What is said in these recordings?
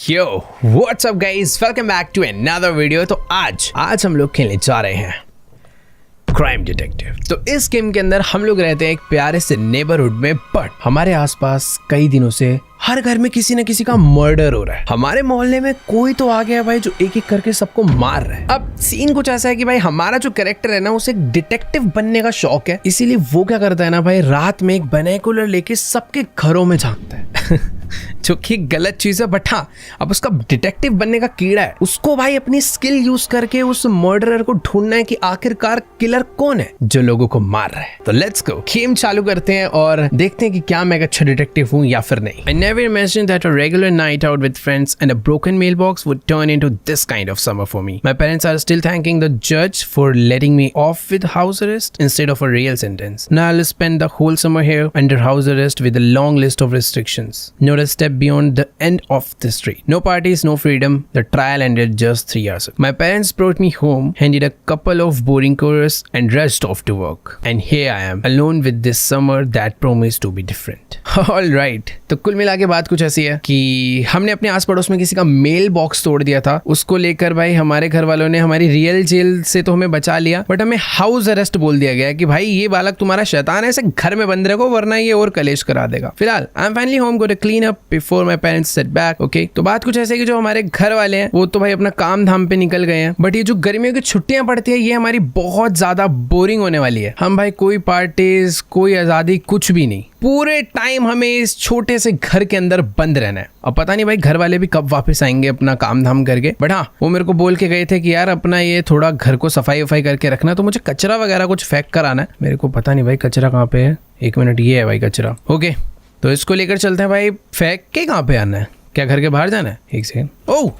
Yo what's up guys, welcome back to another video. तो आज हम लोग खेलने जा रहे हैं क्राइम डिटेक्टिव। तो इस गेम के अंदर हम लोग रहते हैं एक प्यारे से नेबरहुड में, बट हमारे आसपास कई दिनों से हर घर में किसी न किसी का मर्डर हो रहा है। हमारे मोहल्ले में कोई तो आ गया भाई जो एक एक करके सबको मार रहा है। अब सीन कुछ ऐसा है कि भाई हमारा जो कैरेक्टर है ना, उसे एक डिटेक्टिव बनने का शौक है, इसीलिए वो क्या करता है ना भाई, रात में एक बाइनोकुलर लेके सबके घरों में झांकता है जो कि गलत चीज है, बट हाँ अब उसका डिटेक्टिव बनने का कीड़ा है, उसको भाई अपनी स्किल यूज करके उस मर्डरर को ढूंढना है कि आखिरकार किलर कौन है जो लोगों को मार रहा है। तो लेट्स गो, गेम चालू करते हैं और देखते हैं कि क्या मैं एक अच्छा डिटेक्टिव हूँ या फिर नहीं। I never imagined that a regular night out with friends and a broken mailbox would turn into this kind of summer for me. My parents are still thanking the judge for letting me off with house arrest instead of a real sentence. Now I'll spend the whole summer here under house arrest with a long list of restrictions. Not a step beyond the end of the street. No parties, no freedom. The trial ended just 3 years ago. My parents brought me home, handed a couple of boring chorus and rushed off to work. And here I am, alone with this summer that promised to be different. All right. तो कुल मिला के बात कुछ ऐसी है कि हमने अपने आस पड़ोस में किसी का मेल बॉक्स तोड़ दिया था। उसको लेकर भाई हमारे घर वालों ने हमारी रियल जेल से तो हमें बचा लिया, बट हमें हाउस अरेस्ट बोल दिया गया कि भाई ये बालक तुम्हारा शैतान है, इसे घर में बंद रखो वरना ये और कलेश करा देगा। फिलहाल I am finally home, go to clean up before my parents set back. Okay, तो बात कुछ ऐसे कि जो हमारे घर वाले हैं वो तो भाई अपना काम धाम पे निकल गए हैं, बट ये जो गर्मियों की छुट्टियां पड़ती है ये हमारी बहुत ज्यादा बोरिंग होने वाली है। हम भाई कोई पार्टीज, कोई आजादी, कुछ भी नहीं, पूरे टाइम हमें इस छोटे से घर के अंदर बंद रहना है। अब पता नहीं भाई घर वाले भी कब वापस आएंगे अपना काम धाम करके, बट हाँ वो मेरे को बोल के गए थे कि यार अपना ये थोड़ा घर को सफाई वफाई करके रखना, तो मुझे कचरा वगैरह कुछ फेंक कर आना है। मेरे को पता नहीं भाई कचरा कहाँ पे है, एक मिनट, ये है भाई कचरा। ओके, तो इसको लेकर चलते हैं भाई। फेंक के कहाँ पे आना है, क्या घर के बाहर जाना है? एक सेकंड, ओह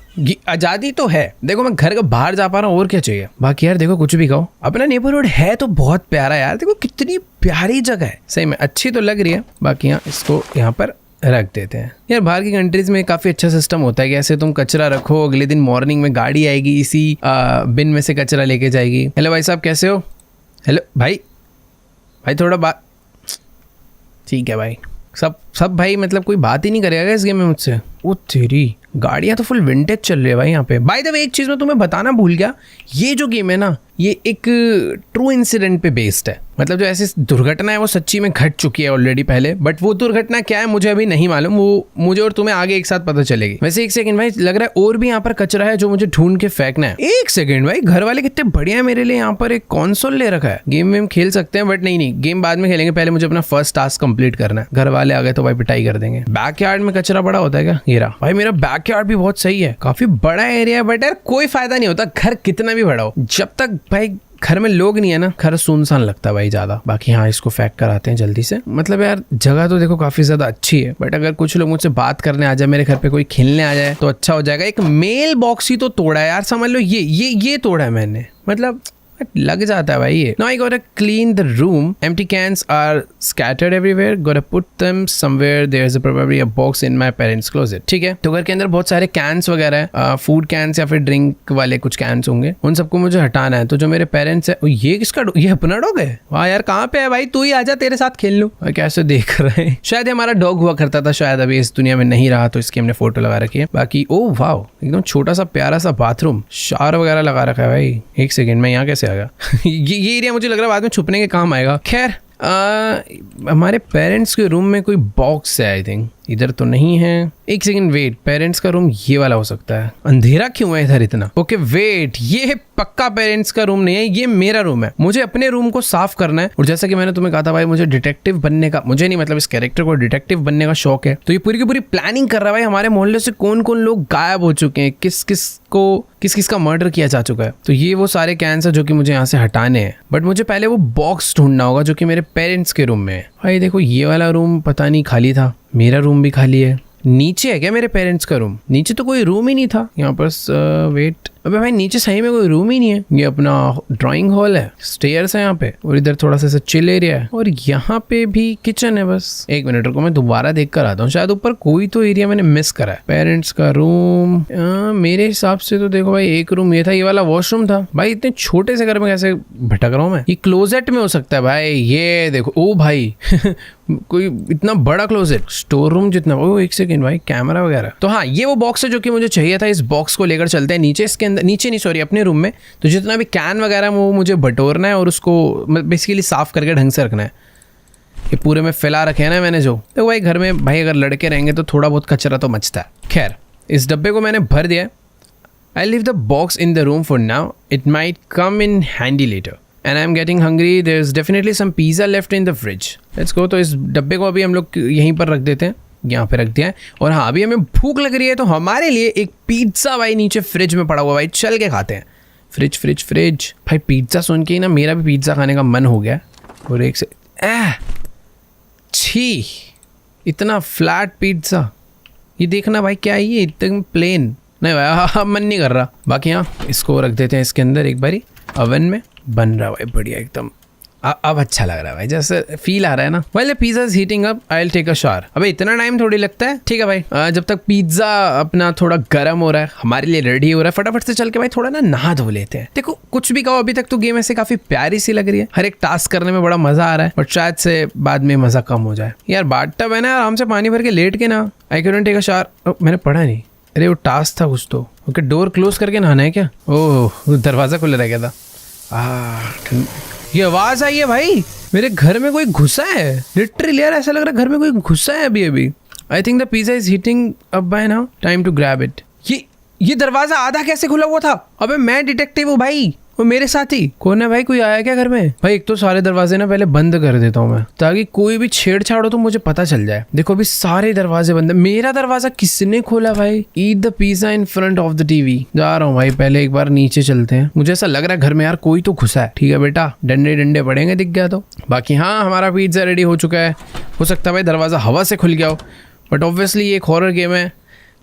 आजादी तो है, देखो मैं घर के बाहर जा पा रहा हूँ, और क्या चाहिए। बाकी यार देखो कुछ भी कहो, अपना नेबरहुड है तो बहुत प्यारा यार, देखो कितनी प्यारी जगह है, सही में अच्छी तो लग रही है। बाकी यहाँ इसको यहाँ पर रख देते हैं। यार बाहर की कंट्रीज में काफी अच्छा सिस्टम होता है कि ऐसे तुम कचरा रखो, अगले दिन मॉर्निंग में गाड़ी आएगी, इसी बिन में से कचरा लेके जाएगी। हेलो भाई साहब कैसे हो? हेलो भाई, भाई थोड़ा बात, ठीक है भाई। सब भाई मतलब कोई बात ही नहीं करेगा इस गेम में मुझसे। ओ तेरी, गाड़ियाँ तो फुल विंटेज चल रही है भाई यहाँ पे। बाय द वे एक चीज़ मैं तुम्हें बताना भूल गया, ये जो गेम है ना ये एक ट्रू इंसिडेंट पे बेस्ड है। मतलब जो ऐसी दुर्घटना है वो सच्ची में घट चुकी है ऑलरेडी पहले, बट वो दुर्घटना क्या है मुझे अभी नहीं मालूम, वो मुझे और तुम्हें आगे एक साथ पता चलेगी। वैसे एक सेकंड भाई, लग रहा है और भी यहाँ पर कचरा है जो मुझे ढूंढ के फेंकना है। एक सेकंड भाई, घर वाले कितने बढ़िया है मेरे लिए, यहाँ पर एक कंसोल ले रखा है, गेम वेम खेल सकते हैं, बट नहीं गेम बाद में खेलेंगे, पहले मुझे अपना फर्स्ट टास्क कंप्लीट करना है। घर वाले आ गए तो भाई पिटाई कर देंगे। बैकयार्ड में कचरा बड़ा होता है क्या? ये रहा भाई, मेरा बैकयार्ड भी बहुत सही है, काफी बड़ा एरिया है, बट यार कोई फायदा नहीं होता घर कितना भी बड़ा हो, जब तक भाई घर में लोग नहीं है ना, घर सुनसान लगता है भाई ज्यादा। बाकी हाँ इसको फेंक कर आते हैं जल्दी से। मतलब यार जगह तो देखो काफी ज्यादा अच्छी है, बट अगर कुछ लोग मुझसे बात करने आ जाए, मेरे घर पे कोई खेलने आ जाए तो अच्छा हो जाएगा। एक मेल बॉक्स ही तो तोड़ा है यार, समझ लो ये तोड़ा है मैंने, मतलब लग जाता है भाई ये। Now I gotta clean the room. Empty cans are scattered everywhere. Gotta put them somewhere. There's probably a box in my parents' closet. ठीक है, तो घर के अंदर बहुत सारे कैंस वगैरह है, फूड कैंस या फिर ड्रिंक वाले कुछ कैंस होंगे, उन सबको मुझे हटाना है। तो जो मेरे पेरेंट्स है, ये किसका, ये अपना डॉग है? वाह यार कहाँ पे है भाई, तू ही आजा, तेरे साथ खेल लूं। कैसे देख रहे हैं, शायद हमारा डॉग हुआ करता था, शायद अभी इस दुनिया में नहीं रहा, तो इसकी हमने फोटो लगा रखी है। बाकी ओ वाह, एकदम छोटा सा प्यारा सा बाथरूम, शावर वगैरह लगा रखा है भाई। एक सेकंड में यहाँ कैसे आ गया ये एरिया मुझे लग रहा है बाद में छुपने के काम आएगा। खैर हमारे पेरेंट्स के रूम में कोई बॉक्स है, आई थिंक इधर तो नहीं है। एक सेकंड वेट, पेरेंट्स का रूम ये वाला हो सकता है, अंधेरा क्यों है इधर इतना? ओके वेट, ये पक्का पेरेंट्स का रूम नहीं है, ये मेरा रूम है। मुझे अपने रूम को साफ करना है, और जैसा कि मैंने तुम्हें कहा था भाई मुझे डिटेक्टिव बनने का, मुझे नहीं मतलब इस कैरेक्टर को डिटेक्टिव बनने का शौक है, तो ये पूरी की पूरी प्लानिंग कर रहा है भाई हमारे मोहल्ले से कौन कौन लोग गायब हो चुके हैं, किस किस का मर्डर किया जा चुका है। तो ये वो सारे कैंस है जो कि मुझे यहाँ से हटाने हैं, बट मुझे पहले वो बॉक्स ढूंढना होगा जो कि मेरे पेरेंट्स के रूम में है। भाई देखो ये वाला रूम पता नहीं खाली था, मेरा रूम भी खाली है। नीचे है क्या मेरे पेरेंट्स का रूम? नीचे तो कोई रूम ही नहीं था यहाँ पर। वेट, अबे भाई नीचे सही में कोई रूम ही नहीं है, ये अपना ड्राइंग हॉल है, स्टेयर्स है यहाँ पे, और इधर थोड़ा सा चिल एरिया है, और यहाँ पे भी किचन है बस। एक मिनट रुको, मैं दोबारा देख कर आता हूँ, शायद ऊपर कोई तो एरिया मैंने मिस करा है। पेरेंट्स का रूम, मेरे हिसाब से तो देखो भाई एक रूम ये था, ये वाला वॉशरूम था। भाई इतने छोटे से घर में कैसे भटक रहा हूँ मैं? ये क्लोजेट में हो सकता है भाई, ये देखो, ओ भाई कोई इतना बड़ा क्लोजेट, स्टोर रूम जितना। ओ एक सेकंड भाई, कैमरा वगैरह। तो हाँ, ये वो बॉक्स है जो कि मुझे चाहिए था। इस बॉक्स को लेकर चलते हैं नीचे, इसके अंदर, नीचे नहीं सॉरी, अपने रूम में। तो जितना भी कैन वगैरह वो मुझे बटोरना है और उसको बेसिकली साफ करके ढंग से रखना है। ये पूरे में फैला रखे हैं ना मैंने जो। तो भाई घर में भाई अगर लड़के रहेंगे तो थोड़ा बहुत कचरा तो मचता है। खैर, इस डब्बे को मैंने भर दिया है। I leave the box in the room for now, it might come in handy later. And I'm getting hungry. There's definitely some pizza left in the fridge. Let's go. तो इस डब्बे को अभी हम लोग यहीं पर रख देते हैं, यहाँ पे रख दिया है। और हाँ, अभी हमें भूख लग रही है तो हमारे लिए एक पिज्ज़ा भाई नीचे फ्रिज में पड़ा हुआ, भाई चल के खाते हैं। फ्रिज फ्रिज फ्रिज भाई, पिज्ज़ा सुन के ही ना मेरा भी पिज्ज़ा खाने का मन हो गया। और एक से छी, इतना फ्लैट पिज्ज़ा, ये देखना भाई क्या है, ये एकदम प्लेन नहीं भाई, हाँ मन नहीं कर रहा। बाकी हाँ, इसको रख देते हैं इसके अंदर एक बारी, ओवन में बन रहा भाई बढ़िया एकदम। अब अच्छा लग रहा है भाई, जैसे फील आ रहा है ना। Well pizza is heating up, I will take a shower. अबे इतना टाइम थोड़ी लगता है। ठीक है भाई, जब तक पिज्जा अपना थोड़ा गर्म हो रहा है, हमारे लिए रेडी हो रहा है, फटाफट से चल के भाई थोड़ा ना नहा धो लेते हैं। देखो कुछ भी कहो, अभी तक तो गेम ऐसे काफी प्यारी सी लग रही है, हर एक टास्क करने में बड़ा मजा आ रहा है, बट शायद से बाद में मजा कम हो जाए। यार बाथटब है ना, आराम से पानी भर के लेट के ना। I can take a shower. मैंने पढ़ा नहीं, अरे वो टास्क था कुछ तो। ओके, डोर क्लोज करके नहाना है क्या? ओह दरवाजा खुला रह गया था। ये आवाज आई है भाई, मेरे घर में कोई घुसा है लिटरली यार, ऐसा लग रहा है घर में कोई घुसा है अभी अभी। I think the pizza is heating up by now, time to grab it. ये दरवाजा आधा कैसे खुला हुआ था? अबे मैं डिटेक्टिव हूँ भाई, वो मेरे साथी कौन है भाई? कोई आया क्या घर में? भाई एक तो सारे दरवाजे ना पहले बंद कर देता हूँ मैं, ताकि कोई भी छेड़छाड़ हो तो मुझे पता चल जाए। देखो अभी सारे दरवाजे बंद है। मेरा दरवाजा किसने खोला भाई? Eat the pizza in front of the TV. जा रहा हूँ भाई, पहले एक बार नीचे चलते हैं। मुझे ऐसा लग रहा है घर में यार कोई तो घुसा है। ठीक है बेटा, डंडे डंडे पड़ेंगे दिख गया तो। बाकी हाँ, हमारा पिज्जा रेडी हो चुका है। हो सकता है भाई दरवाजा हवा से खुल गया हो, बट ऑब्वियसली ये एक हॉरर गेम है,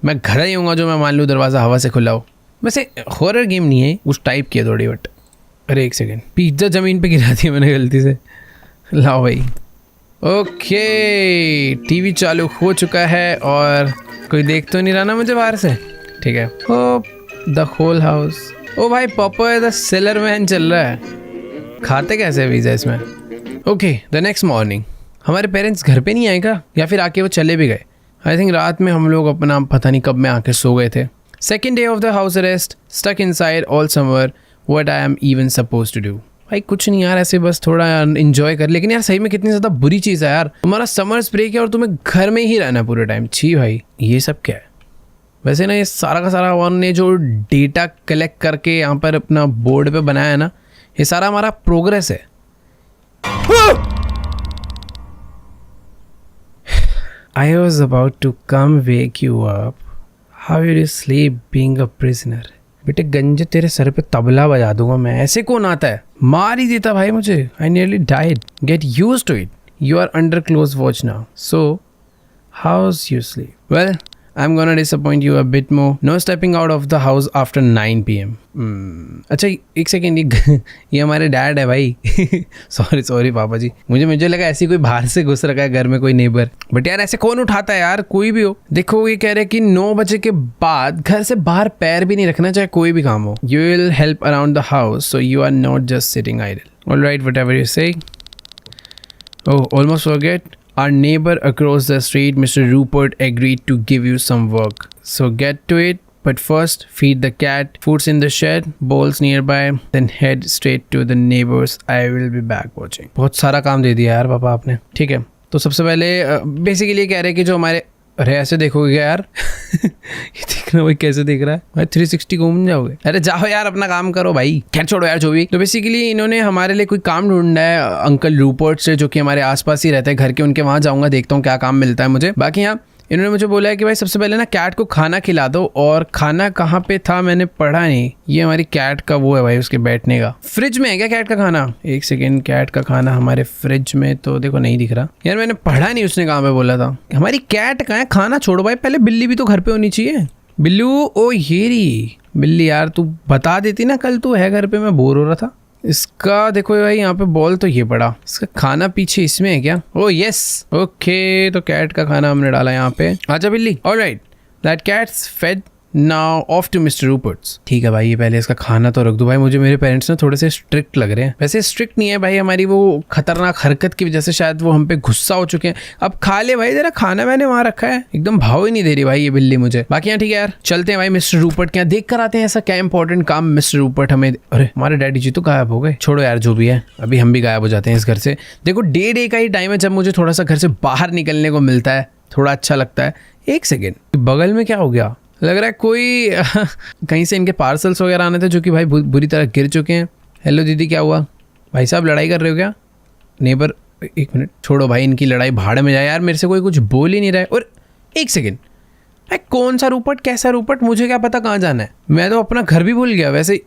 मैं घर ही हूँगा जो मैं मान लूँ दरवाजा हवा से खुला हो। वैसे हॉरर गेम नहीं है, उस टाइप की है थोड़ी, बट अरे एक सेकेंड, पिज्जा ज़मीन पे गिरा दी मैंने गलती से। लाओ भाई। ओके, टीवी चालू हो चुका है और कोई देख तो नहीं रहा ना मुझे बाहर से? ठीक है। ओ द होल हाउस। ओ भाई पॉपॉय द सेलर मैन चल रहा है। खाते कैसे पिज्जा इसमें? ओके, द नेक्स्ट मॉर्निंग हमारे पेरेंट्स घर पे नहीं आए क्या, या फिर आके वो चले भी गए? आई थिंक रात में हम लोग अपना पता नहीं कब में आके सो गए थे। Second day of the house arrest, stuck inside all summer, what I am even suppose to do. भाई कुछ नहीं यार, ऐसे बस थोड़ा एंजॉय कर। लेकिन यार सही में कितनी ज़्यादा बुरी चीज़ है यार, तुम्हारा समर्स ब्रेक है और तुम्हें घर में ही रहना पूरे टाइम। छी भाई, ये सब क्या है? वैसे ना ये सारा का सारा वन ने जो डेटा कलेक्ट करके यहाँ पर अपना बोर्ड पे बनाया है ना, ये सारा हमारा प्रोग्रेस है। I was about to come wake you up. How will you sleep being a prisoner? बेटे गंजे तेरे सर पे तबला बजा दूंगा मैं। ऐसे कौन आता है? मार ही देता भाई मुझे। I nearly died. Get used to it. You are under close watch now. So, how's your sleep? Well, I'm gonna disappoint you a bit more. No stepping out of the house after 9 PM. अच्छा एक second, ये हमारे dad है भाई। Sorry पापा जी, मुझे लगा ऐसी कोई बाहर से घुस रखा है घर में कोई नेबर। बट यार ऐसे कौन उठाता है यार, कोई भी हो। देखो ये कह रहे हैं कि 9 बजे के बाद घर से बाहर पैर भी नहीं रखना, चाहे कोई भी काम हो। You will help around the house, so you are not just sitting idle. Alright, whatever you say. Oh, almost forget. Our neighbor across the street, Mr. Rupert, agreed to give you some work. So get to it. But first, feed the cat. Food's in the shed. Bowls nearby. Then head straight to the neighbors. I will be back watching. बहुत सारा काम दे दिया यार पापा आपने। ठीक है, तो सबसे पहले बेसिकली कह रहे हैं कि जो हमारे, अरे ऐसे देखोगे यार? ये देखना भाई कैसे देख रहा है भाई, 360 घूम जाओगे। अरे जाओ यार अपना काम करो भाई, खैर छोड़ो यार जो भी। तो बेसिकली इन्होंने हमारे लिए कोई काम ढूंढा है अंकल रूपर्ट से, जो कि हमारे आसपास ही रहते हैं घर के। उनके वहाँ जाऊँगा, देखता हूँ क्या काम मिलता है मुझे। बाकी यहाँ इन्होंने मुझे बोला है कि भाई सबसे पहले ना कैट को खाना खिला दो। और खाना कहाँ पे था मैंने पढ़ा नहीं। ये हमारी कैट का वो है भाई, उसके बैठने का। फ्रिज में है क्या कैट का खाना? एक सेकेंड, कैट का खाना हमारे फ्रिज में तो देखो नहीं दिख रहा यार, मैंने पढ़ा नहीं उसने कहाँ पे बोला था। हमारी कैट कहाँ है? खाना छोड़ो भाई, पहले बिल्ली भी तो घर पे होनी चाहिए। बिल्लू, ओ ये रही बिल्ली यार तू बता देती ना, कल तू है घर पे, मैं बोर हो रहा था। इसका देखो भाई यहाँ पे बॉल तो ये पड़ा, इसका खाना पीछे इसमें है क्या? ओह यस, ओके, तो कैट का खाना हमने डाला यहाँ पे। आजा बिल्ली। Alright, that cat's fed, now off to mister Rupert's. ठीक है भाई, ये पहले इसका खाना तो रख दो भाई, मुझे मेरे पेरेंट्स ना थोड़े से स्ट्रिक्ट लग रहे हैं। वैसे स्ट्रिक्ट नहीं है भाई, हमारी वो खतरनाक हरकत की वजह से शायद वो हम पे गुस्सा हो चुके हैं। अब खा ले भाई, जरा खाना मैंने वहां रखा है, एकदम भाव ही नहीं दे रही भाई ये बिल्ली मुझे। बाकी यहाँ ठीक है यार, चलते हैं भाई मिस्टर रूपर्ट के यहाँ, देख कर आते हैं ऐसा क्या इंपॉर्टेंट काम मिस्टर रूपर्ट हमें। अरे हमारे डैडी जी तो गायब हो गए, छोड़ो यार जो भी है, अभी हम भी गायब हो जाते हैं इस घर से। देखो डे का ही टाइम है जब मुझे थोड़ा सा घर से बाहर निकलने को मिलता है, थोड़ा अच्छा लगता है। एक सेकेंड, बगल में क्या हो गया? लग रहा है कोई कहीं से इनके पार्सल्स वगैरह आने थे जो कि भाई बुरी तरह गिर चुके हैं। हेलो दीदी, क्या हुआ? भाई साहब लड़ाई कर रहे हो क्या? नेबर, एक मिनट छोड़ो भाई, इनकी लड़ाई भाड़ में जाए यार, मेरे से कोई कुछ बोल ही नहीं रहा है। और एक सेकेंड, कौन सा रूपर्ट, कैसा रूपर्ट, मुझे क्या पता कहाँ जाना है? मैं तो अपना घर भी भूल गया। वैसे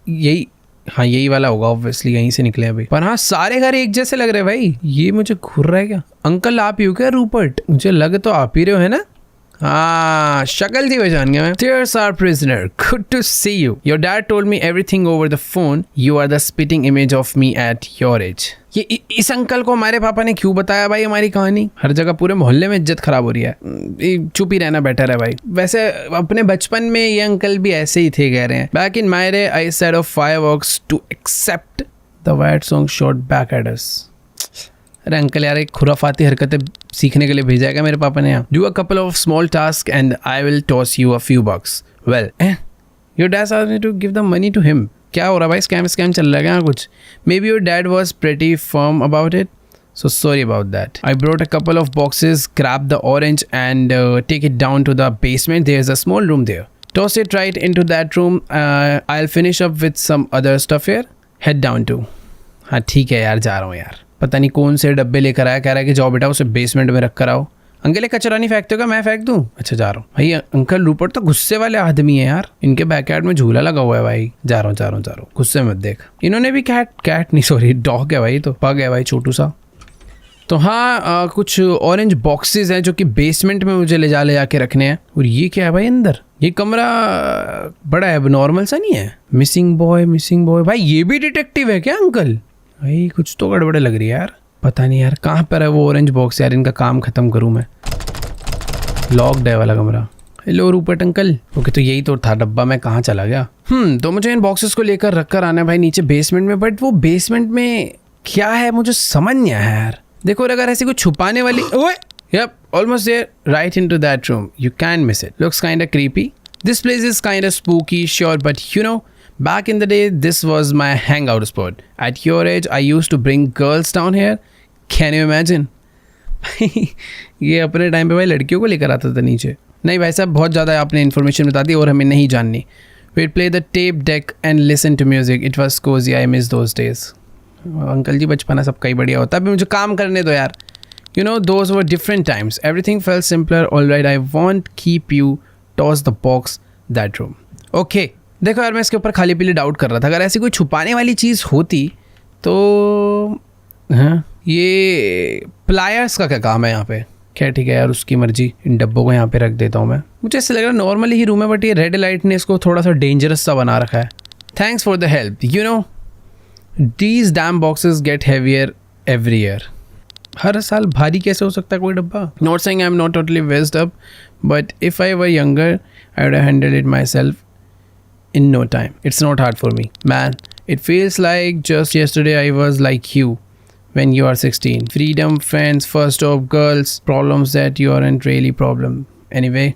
यही, हाँ यही वाला होगा ऑब्वियसली, यहीं से निकले अभी। पर हाँ सारे घर एक जैसे लग रहे हैं भाई। ये मुझे घूर रहा है क्या? अंकल आप ही हो क्या रूपर्ट? मुझे लग तो आप ही रहे हो, है ना? हाँ शक्ल थी पहचान गया मैं। Dears our prisoner, good to see you. Your dad told me everything over the phone. You are the spitting image of me at your age. ये इस अंकल को हमारे पापा ने क्यों बताया भाई हमारी कहानी? हर जगह पूरे मोहल्ले में इज्जत खराब हो रही है, चुप ही रहना बेटर है भाई। वैसे अपने बचपन में ये अंकल भी ऐसे ही थे कह रहे हैं। Back in my day, I set off fireworks to accept the Wyatt song shot back at us. अरे अंकल यार, एक खुराफाती हरकतें सीखने के लिए भेजा है मेरे पापा ने यहाँ। Do a couple of small task and I will toss you a few bucks. Well, your dad asked me to give the money to him. क्या हो रहा है भाई, स्कैम चल रहा है क्या कुछ? May be your dad was pretty firm about it, so sorry about that. I brought a couple of boxes, grab the orange and take it down to the basement. There's a small room there. Toss it right into that room. I'll finish up with some other stuff here. Head down to. हाँ ठीक है यार, जा रहा हूँ यार। पता नहीं कौन से डब्बे लेकर आया, कह रहा है कि जाओ बेटा उसे बेसमेंट में रख कर आओ। अंकल ये कचरा नहीं फेंकते हो क्या, मैं फेंक दूँ? अच्छा जा रहा हूँ भाई। अंकल रूपर्ट तो गुस्से वाले आदमी है यार, इनके बैकयार्ड में झूला लगा हुआ है भाई। जा रहा हूँ, गुस्से मत देख। इन्होंने भी कैट नहीं सॉरी डॉग है भाई, तो पग है भाई छोटू सा। तो हाँ कुछ ऑरेंज बॉक्सेस हैं जो कि बेसमेंट में मुझे ले जाके रखने हैं। और ये क्या है भाई अंदर? ये कमरा बड़ा है, नॉर्मल सा नहीं है। मिसिंग बॉय भाई, ये भी डिटेक्टिव है क्या अंकल? भाई कुछ तो गड़बड़ लग रही है यार, पता नहीं यार कहाँ पर है वो ऑरेंज बॉक्स यार, इनका काम खत्म करूँ मैं। लॉक्ड है वाला कमरा। Hello Rupert uncle. ओके तो यही तो था डब्बा, मैं कहाँ चला गया? तो मुझे इन बॉक्सेस को लेकर रख कर आना है भाई नीचे बेसमेंट में, बट वो बेसमेंट में क्या है मुझे समझ नहीं आया यार। देखो अगर ऐसी कोई छुपाने वाली, ओए yep, almost there, right into that room. You can't miss it. Looks kinda creepy. This place is kinda spooky, sure, but you know, back in the day, this was my hangout spot. At your age, I used to bring girls down here. Can you imagine? ये अपने time पे भाई लड़कियों को लेकर आता था नीचे। नहीं भाई साहब, बहुत ज़्यादा आपने इन्फॉर्मेशन बता दी और हमें नहीं जाननी। We'd play the tape deck and listen to music. It was cozy. I miss those days. Uncle ji बचपना सबका ही बढ़िया होता है, अभी मुझे काम करने दो यार। You know, those were different times. Everything felt simpler. All right, I won't keep you. Toss the box that room. Okay. देखो यार, मैं इसके ऊपर खाली पीली डाउट कर रहा था। अगर ऐसी कोई छुपाने वाली चीज़ होती तो हाँ, ये प्लायर्स का क्या काम है यहाँ पे? क्या ठीक है यार, उसकी मर्जी। इन डब्बों को यहाँ पे रख देता हूँ मैं। मुझे ऐसा लग रहा है नॉर्मली ही रूम है, बट ये रेड लाइट ने इसको थोड़ा सा डेंजरस सा बना रखा है। Thanks for the help. You know, these damn boxes get heavier every year. हर साल भारी कैसे हो सकता है कोई डब्बा? Not saying I'm not totally messed up, but if I were younger, I would have handled it myself in no time. It's not hard for me, man. It feels like just yesterday I was like you when you are 16. Freedom, friends, first stop, girls, problems that you aren't really problem. Anyway,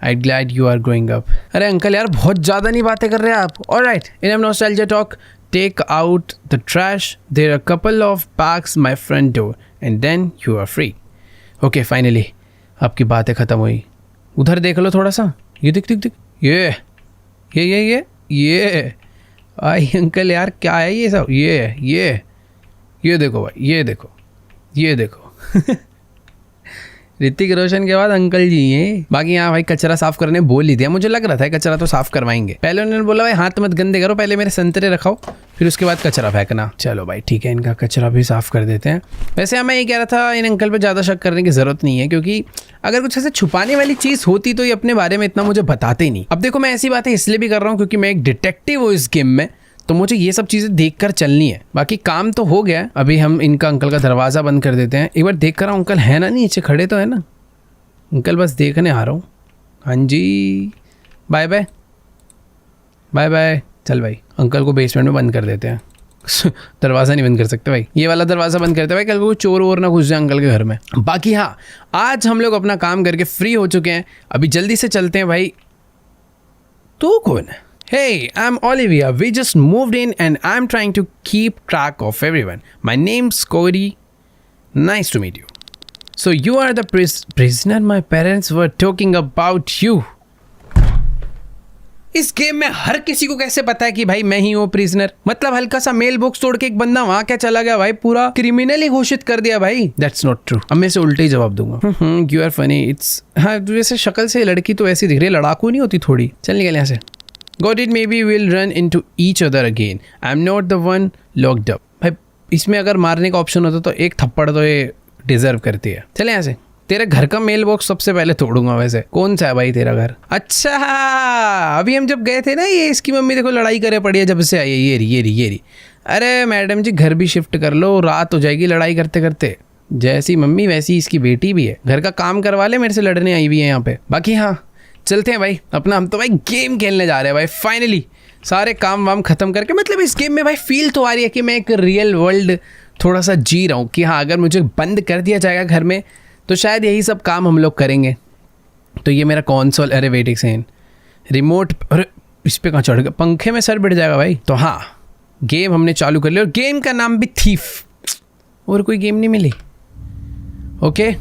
I'm glad you are growing up. अरे uncle यार बहुत ज़्यादा नहीं बातें कर रहे आप। All right, enough nostalgia talk. Take out the trash. There are a couple of bags my front door, and then you are free. Okay, finally, आपकी बातें खत्म हुई। उधर देख लो थोड़ा सा। ये दिख ये आई अंकल यार, क्या है ये सब? ये देखो भाई, ये देखो ऋतिक रोशन के बाद अंकल जी हैं। बाकी यहाँ भाई कचरा साफ करने बोल ही दिया, मुझे लग रहा था कचरा तो साफ करवाएंगे। पहले उन्होंने बोला भाई हाथ मत गंदे करो, पहले मेरे संतरे रखाओ फिर उसके बाद कचरा फेंकना। चलो भाई ठीक है, इनका कचरा भी साफ कर देते हैं। वैसे मैं ये कह रहा था इन अंकल पे ज़्यादा शक करने की ज़रूरत नहीं है, क्योंकि अगर कुछ ऐसे छुपाने वाली चीज़ होती तो ये अपने बारे में इतना मुझे बताते ही नहीं। अब देखो मैं ऐसी बातें इसलिए भी कर रहा हूँ क्योंकि मैं एक डिटेक्टिव हूँ इस गेम में, तो मुझे ये सब चीज़ें देखकर चलनी है। बाकी काम तो हो गया है, अभी हम इनका अंकल का दरवाज़ा बंद कर देते हैं। एक बार देख कर अंकल है ना नीचे खड़े तो है ना? अंकल बस देखने आ रहा हूँ। हाँ जी, बाय बाय बाय बाय। चल भाई अंकल को बेसमेंट में बंद कर देते हैं। दरवाज़ा नहीं बंद कर सकते भाई, ये वाला दरवाज़ा बंद करते भाई, कल को चोर वोर ना घुस जाए अंकल के घर में। बाकी हाँ, आज हम लोग अपना काम करके फ्री हो चुके हैं, अभी जल्दी से चलते हैं भाई। तू कौन है? Hey, I'm Olivia. We just moved in and I'm trying to keep track of everyone. My name's Cody. Nice to meet you. So you are the prisoner my parents were talking about you. इस game में हर किसी को कैसे पता है कि भाई मैं ही हूँ प्रिजनर? मतलब हल्का सा मेल बॉक्स तोड़ के एक बंदा वहां क्या चला गया भाई, पूरा क्रिमिनल ही घोषित कर दिया भाई। That's not true. अब मैं से उल्टे ही जवाब दूंगा। You are funny. It's हाँ वैसे शक्ल से लड़की तो ऐसी दिख रही है, लड़ाकू नहीं होती थोड़ी। चल निकल यहाँ से। Got it, maybe we'll run into each other again. I'm not the one locked up. भाई इसमें अगर मारने का ऑप्शन होता तो एक थप्पड़ तो ये डिजर्व करती है। चले यहाँ से। तेरे घर का मेल बॉक्स सबसे पहले तोड़ूंगा। वैसे कौन सा है भाई तेरा घर? अच्छा अभी हम जब गए थे ना, ये इसकी मम्मी देखो लड़ाई करे पड़ी है जब से आई है। ये रही। अरे मैडम जी घर भी शिफ्ट कर लो, रात हो जाएगी लड़ाई करते करते। जैसी मम्मी वैसी इसकी बेटी भी है, घर का काम करवा ले, मेरे से लड़ने आई हुई है यहाँ पे। बाकी हाँ चलते हैं भाई अपना, हम तो भाई गेम खेलने जा रहे हैं भाई फाइनली, सारे काम वाम खत्म करके। मतलब इस गेम में भाई फील तो आ रही है कि मैं एक रियल वर्ल्ड थोड़ा सा जी रहा हूँ कि हाँ अगर मुझे बंद कर दिया जाएगा घर में तो शायद यही सब काम हम लोग करेंगे। तो ये मेरा कंसोल, अरे वेट एक सेकंड, रिमोट, अरे इस पर कहाँ चढ़ गया, पंखे में सर बैठ जाएगा भाई। तो हाँ गेम हमने चालू कर लिया और गेम का नाम भी थीफ, और कोई गेम नहीं मिली। Okay,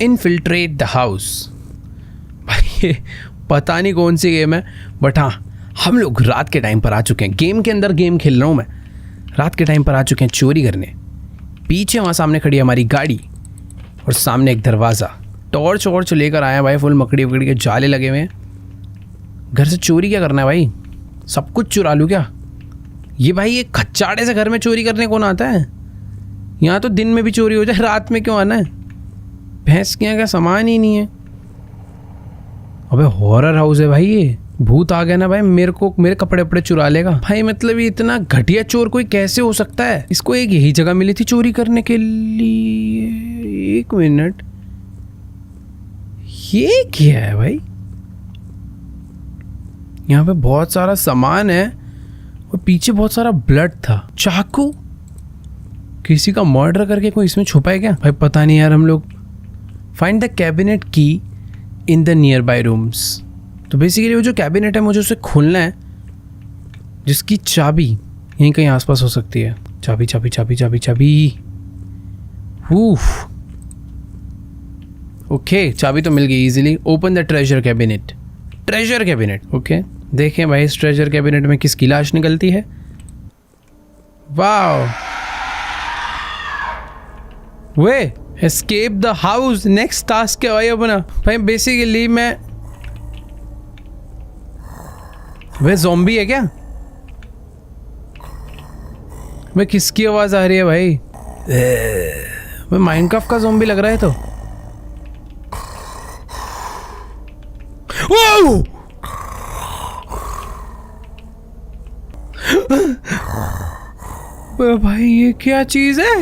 infiltrate the house. भाई ये पता नहीं कौन सी गेम है, बट हाँ हम लोग रात के टाइम पर आ चुके हैं। गेम के अंदर गेम खेल रहा हूँ मैं, रात के टाइम पर आ चुके हैं चोरी करने। पीछे वहाँ सामने खड़ी है हमारी गाड़ी और सामने एक दरवाज़ा। टॉर्च वॉर्च लेकर आया भाई, फुल मकड़ी वकड़ी के जाले लगे हुए हैं। घर से चोरी क्या करना है भाई? सब कुछ चुरा लूँ क्या? ये भाई ये खच्चाड़े से घर में चोरी करने कौन आता है? यहाँ तो दिन में भी चोरी हो जाए, रात में क्यों आना है? भैंस के यहाँ का सामान ही नहीं है। अबे हॉरर हाउस है भाई, ये भूत आ गया ना भाई, मेरे को मेरे कपड़े वपड़े चुरा लेगा भाई। मतलब ये इतना घटिया चोर कोई कैसे हो सकता है? इसको एक यही जगह मिली थी चोरी करने के लिए। एक मिनट, ये क्या है भाई? यहाँ पे बहुत सारा सामान है और पीछे बहुत सारा ब्लड था। चाकू, किसी का मर्डर करके कोई इसमें छुपा है क्या भाई? पता नहीं यार। हम लोग फाइंड द कैबिनेट की in the near by rooms. तो बेसिकली वो जो कैबिनेट है मुझे उसे खोलना है, जिसकी चाबी यहीं कहीं आसपास हो सकती है। चाबी चाबी चाबी चाबी चाबी। ओके चाबी तो मिल गई easily. Open the treasure cabinet. Treasure cabinet, okay देखें भाई इस ट्रेजर कैबिनेट में किसकी लाश निकलती है। Wow, way escape the house. Next task क्या भाई अपना? भाई बेसिकली वे ज़ॉम्बी है क्या? वे किसकी आवाज आ रही है भाई? वे माइनक्राफ्ट का ज़ॉम्बी लग रहा है। तो भाई ये क्या चीज है?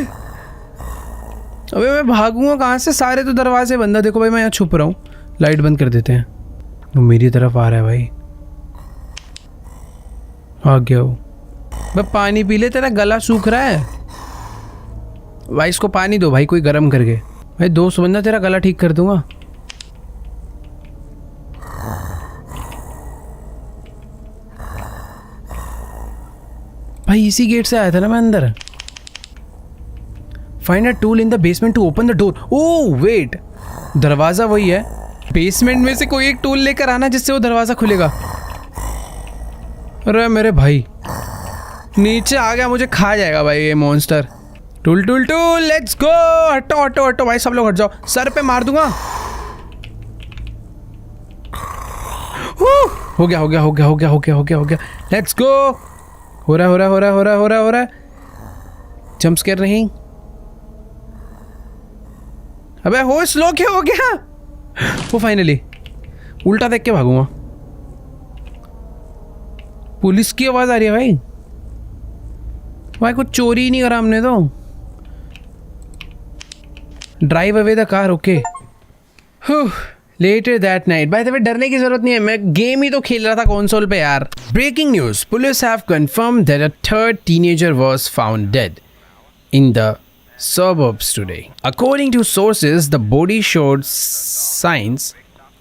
अबे मैं भागूंगा कहाँ से? सारे तो दरवाजे बंद है। देखो भाई मैं यहाँ छुप रहा हूँ। लाइट बंद कर देते हैं। वो मेरी तरफ आ रहा है भाई। आ गया वो। भाई पानी पी ले, तेरा गला सूख रहा है भाई। इसको पानी दो भाई कोई गर्म करके। भाई 200 बंदा तेरा गला ठीक कर दूंगा। भाई इसी गेट से आया था ना मैं अंदर। Find a tool in the basement to open the door. Oh wait, दरवाजा वही है। बेसमेंट में से कोई एक टूल लेकर आना जिससे वो दरवाजा खुलेगा। अरे मेरे भाई नीचे आ गया, मुझे खा जाएगा भाई ये monster. Tool tool tool, let's go. हटो हटो हटो भाई, सब लोग हट जाओ, सर पे मार दूंगा। हो गया हो गया हो गया हो गया हो गया हो गया हो गया, लेट्स गो। हो रहा हो रहा हो रहा हो रहा हो रहा हो रहा। जंप स्केयर नहीं। अबे हो स्लो क्या हो गया? वो फाइनली उल्टा देख के भागूंगा। पुलिस की आवाज आ रही है भाई। भाई कुछ चोरी ही नहीं करा हमने तो। Drive away the car, okay. Later that night, by the way, डरने की जरूरत नहीं है, मैं गेम ही तो खेल रहा था कंसोल पे यार। Breaking news: Police have confirmed that a third teenager was found dead in the suburbs today. According to sources, the body showed signs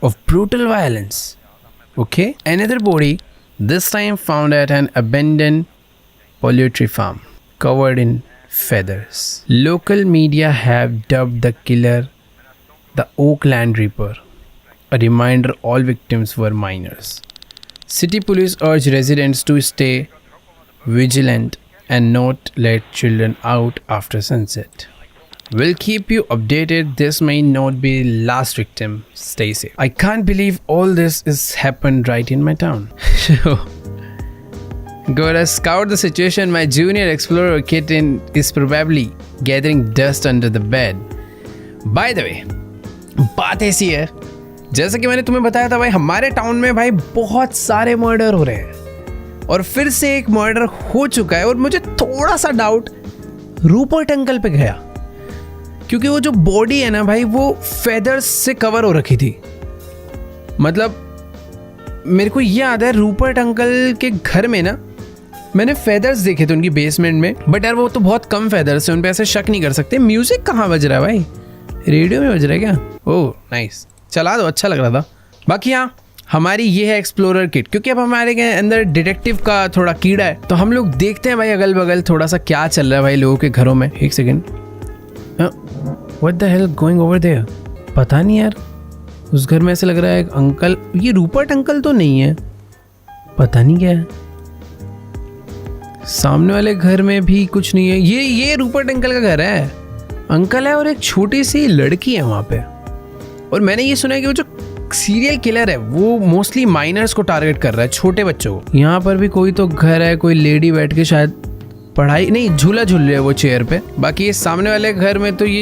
of brutal violence. Okay, another body, this time found at an abandoned poultry farm, covered in feathers. Local media have dubbed the killer the Oakland Reaper. A reminder all victims were minors. City police urge residents to stay vigilant and not let children out after sunset. We'll keep you updated. This may not be last victim. Stay safe. I can't believe all this is happened right in my town. Gotta scout the situation. My junior explorer kitten is probably gathering dust under the bed. By the way, बात ऐसी है, जैसा कि मैंने तुम्हें बताया था भाई, हमारे टाउन में भाई बहुत सारे मर्डर हो रहे हैं और फिर से एक मर्डर हो चुका है। और मुझे थोड़ा सा डाउट रूपर्ट अंकल पे गया, क्योंकि वो जो बॉडी है ना भाई, वो फेदर्स से कवर हो रखी थी। मतलब मेरे को ये याद है रूपर्ट अंकल के घर में ना मैंने फेदर्स देखे थे उनकी बेसमेंट में, बट यार वो तो बहुत कम फेदर्स है, उन पे ऐसे शक नहीं कर सकते। म्यूजिक कहाँ बज रहा है भाई? रेडियो में बज रहा है क्या? ओह नाइस, चला दो, अच्छा लग रहा था। बाकी हाँ, हमारी ये है एक्सप्लोरर किट, क्योंकि अब हमारे के अंदर डिटेक्टिव का थोड़ा कीड़ा है, तो हम लोग देखते हैं भाई अगल बगल थोड़ा सा क्या चल रहा है भाई लोगों के घरों में। एक second, what the hell going over there? पता नहीं यार, उस घर में ऐसे लग रहा है एक अंकल। ये रूपर्ट अंकल तो नहीं है, पता नहीं क्या है। सामने वाले घर में भी कुछ नहीं है। ये रूपर्ट अंकल का घर है, अंकल है और एक छोटी सी लड़की है वहाँ पे। और मैंने ये सुना है कि वो जो सीरियल किलर है वो मोस्टली माइनर्स को टारगेट कर रहा है, छोटे बच्चों को। यहाँ पर भी कोई तो घर है, कोई लेडी बैठ के शायद पढ़ाई नहीं, झूला झूल रही है वो चेयर पे। बाकी ये सामने वाले घर में तो ये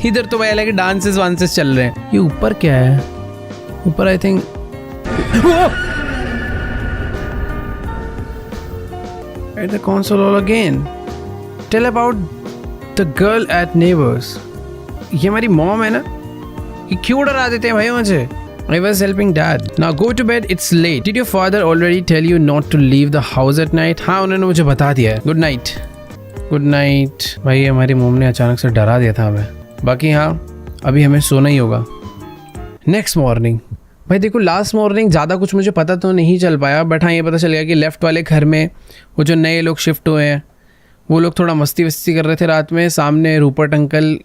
इधर तो भाई अलग डांसेस वांसेस चल रहे हैं। ये ऊपर क्या है? ऊपर I think at the console all again. Tell about the girl at neighbours. ये हमारी मॉम है ना, ये क्यों डरा देते हैं भाई मुझे? I was helping dad. Now go to bed. It's late. Did your father already tell you not to leave the house at night? हाँ, उन्होंने मुझे बता दिया है। Good night. Good night. भाई हमारी मॉम ने अचानक से डरा दिया था हमें। बाकी हाँ, अभी हमें सोना ही होगा। नेक्स्ट मॉर्निंग भाई देखो, लास्ट मॉर्निंग ज़्यादा कुछ मुझे पता तो नहीं चल पाया, बट हाँ ये पता चल गया कि लेफ्ट वाले घर में वो जो नए लोग शिफ्ट हुए हैं वो लोग थोड़ा मस्ती वस्ती कर रहे थे रात में। सामने रूपर्ट अंकल,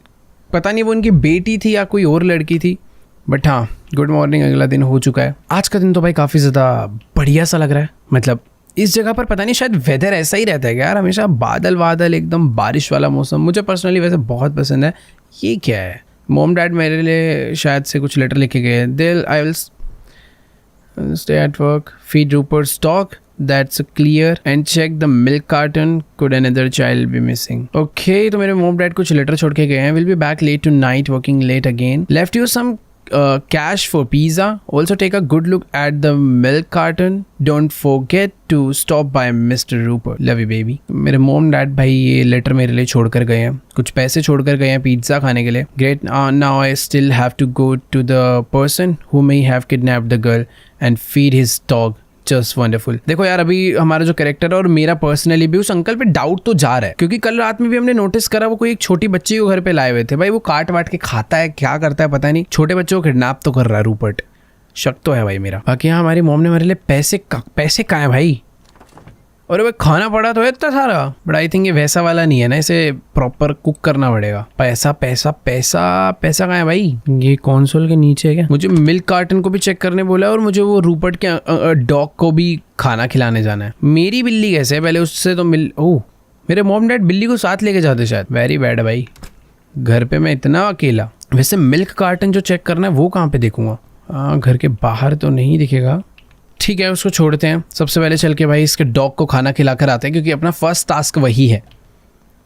पता नहीं वो उनकी बेटी थी या कोई और लड़की थी, बट हाँ गुड मॉर्निंग, अगला दिन हो चुका है। आज का दिन तो भाई काफ़ी ज़्यादा बढ़िया सा लग रहा है। मतलब इस जगह पर पता नहीं शायद वेदर ऐसा ही रहता है यार, हमेशा बादल बादल, एकदम बारिश वाला मौसम। मुझे पर्सनली वैसे बहुत पसंद है। ये क्या है? मॉम डैड मेरे लिए शायद से कुछ लेटर लिखे गए हैं। दिल I will stay at work, feed Rupert's dog, that's clear, and check the milk carton, could another child be missing? Okay, तो मेरे मॉम डैड कुछ लेटर छोड़ के गए हैं। Will be back late tonight, working late again. Left you some cash for pizza. Also take a good look at the milk carton. Don't forget to stop by Mr. Rupert. Love you baby. मेरे mom dad भाई ये letter मेरे लिए छोड़ कर गए हैं, कुछ पैसे छोड़ कर गए हैं पिज्ज़ा खाने के लिए। Great. Now I still have to go to the person who may have kidnapped the girl and feed his dog. Just wonderful. देखो यार, अभी हमारा जो कैरेक्टर है और मेरा पर्सनली भी उस अंकल पे डाउट तो जा रहा है, क्योंकि कल रात में भी हमने नोटिस करा वो कोई एक छोटी बच्ची को घर पे लाए हुए थे। भाई वो काट वाट के खाता है, क्या करता है पता नहीं, छोटे बच्चों को किडनैप तो कर रहा है रूपर्ट। शक तो है भाई मेरा। बाकी यहाँ हमारी मॉम ने मेरे लिए पैसे कहाँ है भाई? और भाई खाना पड़ा तो है इतना सारा, बट आई थिंक ये वैसा वाला नहीं है ना, इसे प्रॉपर कुक करना पड़ेगा। पैसा पैसा पैसा पैसा कहाँ है भाई? ये कंसोल के नीचे है क्या? मुझे मिल्क कार्टन को भी चेक करने बोला है और मुझे वो रूपर्ट के डॉग को भी खाना खिलाने जाना है। मेरी बिल्ली कैसे है? पहले उससे तो ओह मेरे मॉम डैड बिल्ली को साथ लेके जाते शायद। वेरी बैड है भाई, घर पे मैं इतना अकेला। वैसे मिल्क कार्टन जो चेक करना है वो कहाँ पे देखूंगा? घर के बाहर तो नहीं दिखेगा। ठीक है, उसको छोड़ते हैं। सबसे पहले चल के भाई इसके डॉग को खाना खिला कर आते हैं, क्योंकि अपना फर्स्ट टास्क वही है।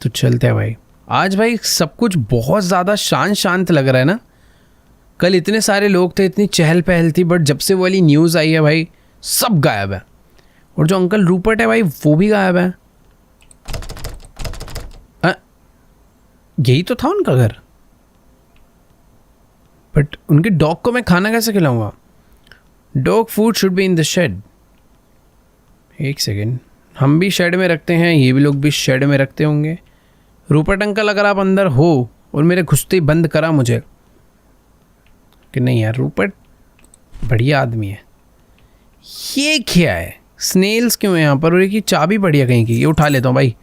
तो चलते हैं भाई। आज भाई सब कुछ बहुत ज़्यादा शांत लग रहा है ना। कल इतने सारे लोग थे, इतनी चहल पहल थी, बट जब से वो वाली न्यूज़ आई है भाई सब गायब है। और जो अंकल रूपर्ट है भाई वो भी गायब है। यही तो था उनका घर, बट उनके डॉग को मैं खाना कैसे खिलाऊंगा? Dog food should be in the shed. एक सेकेंड, हम भी शेड में रखते हैं, ये भी लोग भी शेड में रखते होंगे। रूपर्ट अंकल अगर आप अंदर हो और मेरे घुसते ही बंद करा मुझे कि नहीं यार, रूपर्ट बढ़िया आदमी है। ये क्या है? स्नेल्स क्यों है यहाँ पर? और एक चाबी बढ़िया कहीं की, ये उठा लेता हूँ भाई।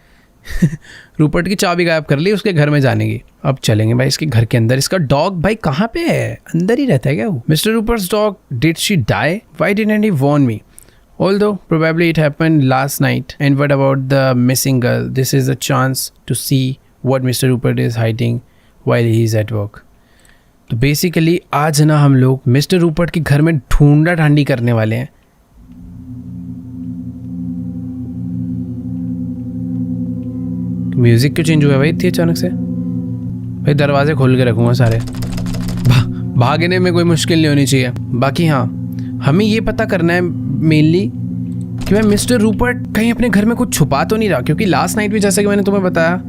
रूपर्ट की चाबी गायब कर ली उसके घर में जाने की। अब चलेंगे भाई इसके घर के अंदर। इसका डॉग भाई कहाँ पे है? अंदर ही रहता है क्या वो? Mister Rupert's dog, did she die? Why didn't he warn me? Although probably it happened last night. And what about the missing girl? This is a chance to see what Mr. Rupert is hiding while he is at work. तो basically आज ना हम लोग mister Rupert के घर में ढूंढा ढांडी करने वाले हैं। म्यूजिक क्यों चेंज हुआ भाई इतनी अचानक से? भाई दरवाजे खोल के रखूंगा सारे। भागने में कोई मुश्किल नहीं होनी चाहिए। बाकी हाँ, हमें ये पता करना है मेनली कि भाई मिस्टर रूपर्ट कहीं अपने घर में कुछ छुपा तो नहीं रहा, क्योंकि लास्ट नाइट भी जैसा कि मैंने तुम्हें बताया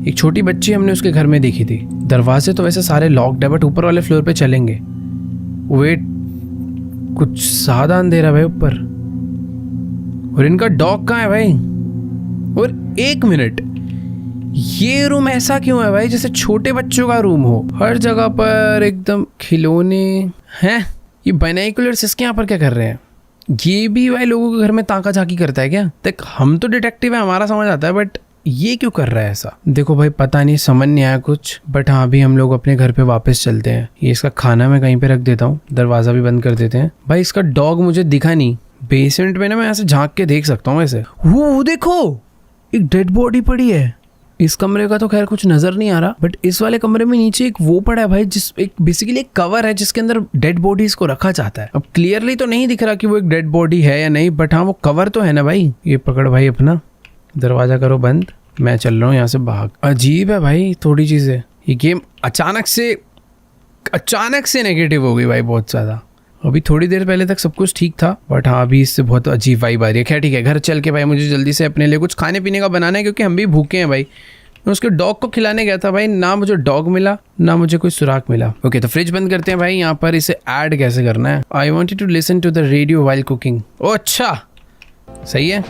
एक छोटी बच्ची हमने उसके घर में देखी थी। दरवाजे तो वैसे सारे लॉक्ड है, बट ऊपर वाले फ्लोर पे चलेंगे। वेट, कुछ ज़्यादा अंधेरा भाई ऊपर। और इनका डॉग कहाँ है भाई? और एक मिनट, ये रूम ऐसा क्यों है भाई जैसे छोटे बच्चों का रूम हो? हर जगह पर एकदम खिलौने हैं। ये बाइनोकुलर्स इसके यहाँ पर क्या कर रहे हैं? ये भी भाई लोगों के घर में ताका झाकी करता है क्या? देख, हम तो डिटेक्टिव है, हमारा समझ आता है, बट ये क्यों कर रहा है ऐसा? देखो भाई पता नहीं, समझ नहीं आया कुछ। बट हाँ, अभी हम लोग अपने घर पे वापस चलते हैं। ये इसका खाना मैं कहीं पे रख देता हूँ, दरवाजा भी बंद कर देते हैं। भाई इसका डॉग मुझे दिखा नहीं। बेसमेंट में ना मैं ऐसे झांक के देख सकता हूँ वैसे। वो देखो, एक डेड बॉडी पड़ी है। इस कमरे का तो खैर कुछ नजर नहीं आ रहा, बट इस वाले कमरे में नीचे एक वो पड़ा है भाई, जिस एक बेसिकली एक कवर है जिसके अंदर डेड बॉडीज को रखा जाता है। अब क्लियरली तो नहीं दिख रहा कि वो एक डेड बॉडी है या नहीं, बट हाँ वो कवर तो है ना भाई। ये पकड़ भाई अपना, दरवाजा करो बंद, मैं चल रहा हूँ यहाँ से भाग। अजीब है भाई थोड़ी चीजें। ये गेम अचानक से नेगेटिव हो गई भाई बहुत ज्यादा। अभी थोड़ी देर पहले तक सब कुछ ठीक था, बट हाँ अभी इससे बहुत अजीब वाइब आ रही है। खैर ठीक है, घर चल के भाई मुझे जल्दी से अपने लिए कुछ खाने पीने का बनाना है, क्योंकि हम भी भूखे हैं भाई। मैं उसके डॉग को खिलाने गया था भाई, ना मुझे डॉग मिला ना मुझे कोई सुराग मिला। ओके, तो फ्रिज बंद करते हैं भाई। यहाँ पर इसे ऐड कैसे करना है? I wanted to listen to the radio while cooking. ओ अच्छा, सही है।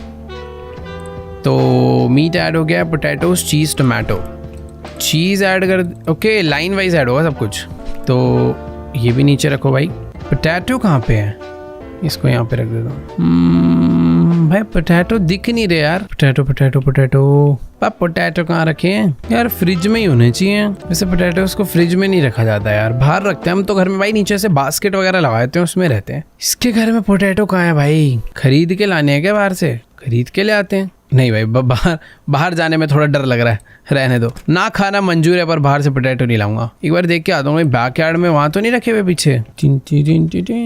तो मीट ऐड हो गया, potatoes, cheese, tomato. Cheese add कर, ओके लाइन वाइज ऐड होगा सब कुछ। तो ये भी नीचे रखो भाई। पोटैटो कहाँ पे है? इसको यहाँ पे रख देता हूँ। भाई पोटैटो दिख नहीं रहे यार। पोटैटो पोटैटो कहाँ रखे हैं यार? फ्रिज में ही होने चाहिए। वैसे पोटैटोस को फ्रिज में नहीं रखा जाता यार, बाहर रखते हैं हम तो घर में भाई। नीचे से बास्केट वगैरह लगा देते हैं, उसमें रहते हैं। इसके घर में पोटैटो कहाँ है भाई? खरीद के लाने हैं क्या बाहर से? खरीद के ले आते हैं। नहीं भाई, बाहर जाने में थोड़ा डर लग रहा है, रहने दो। ना खाना मंजूर है, पर बाहर से पोटैटो नहीं लाऊंगा। एक बार देख के आता हूँ बैकयार्ड में, वहां तो नहीं रखे हुए पीछे।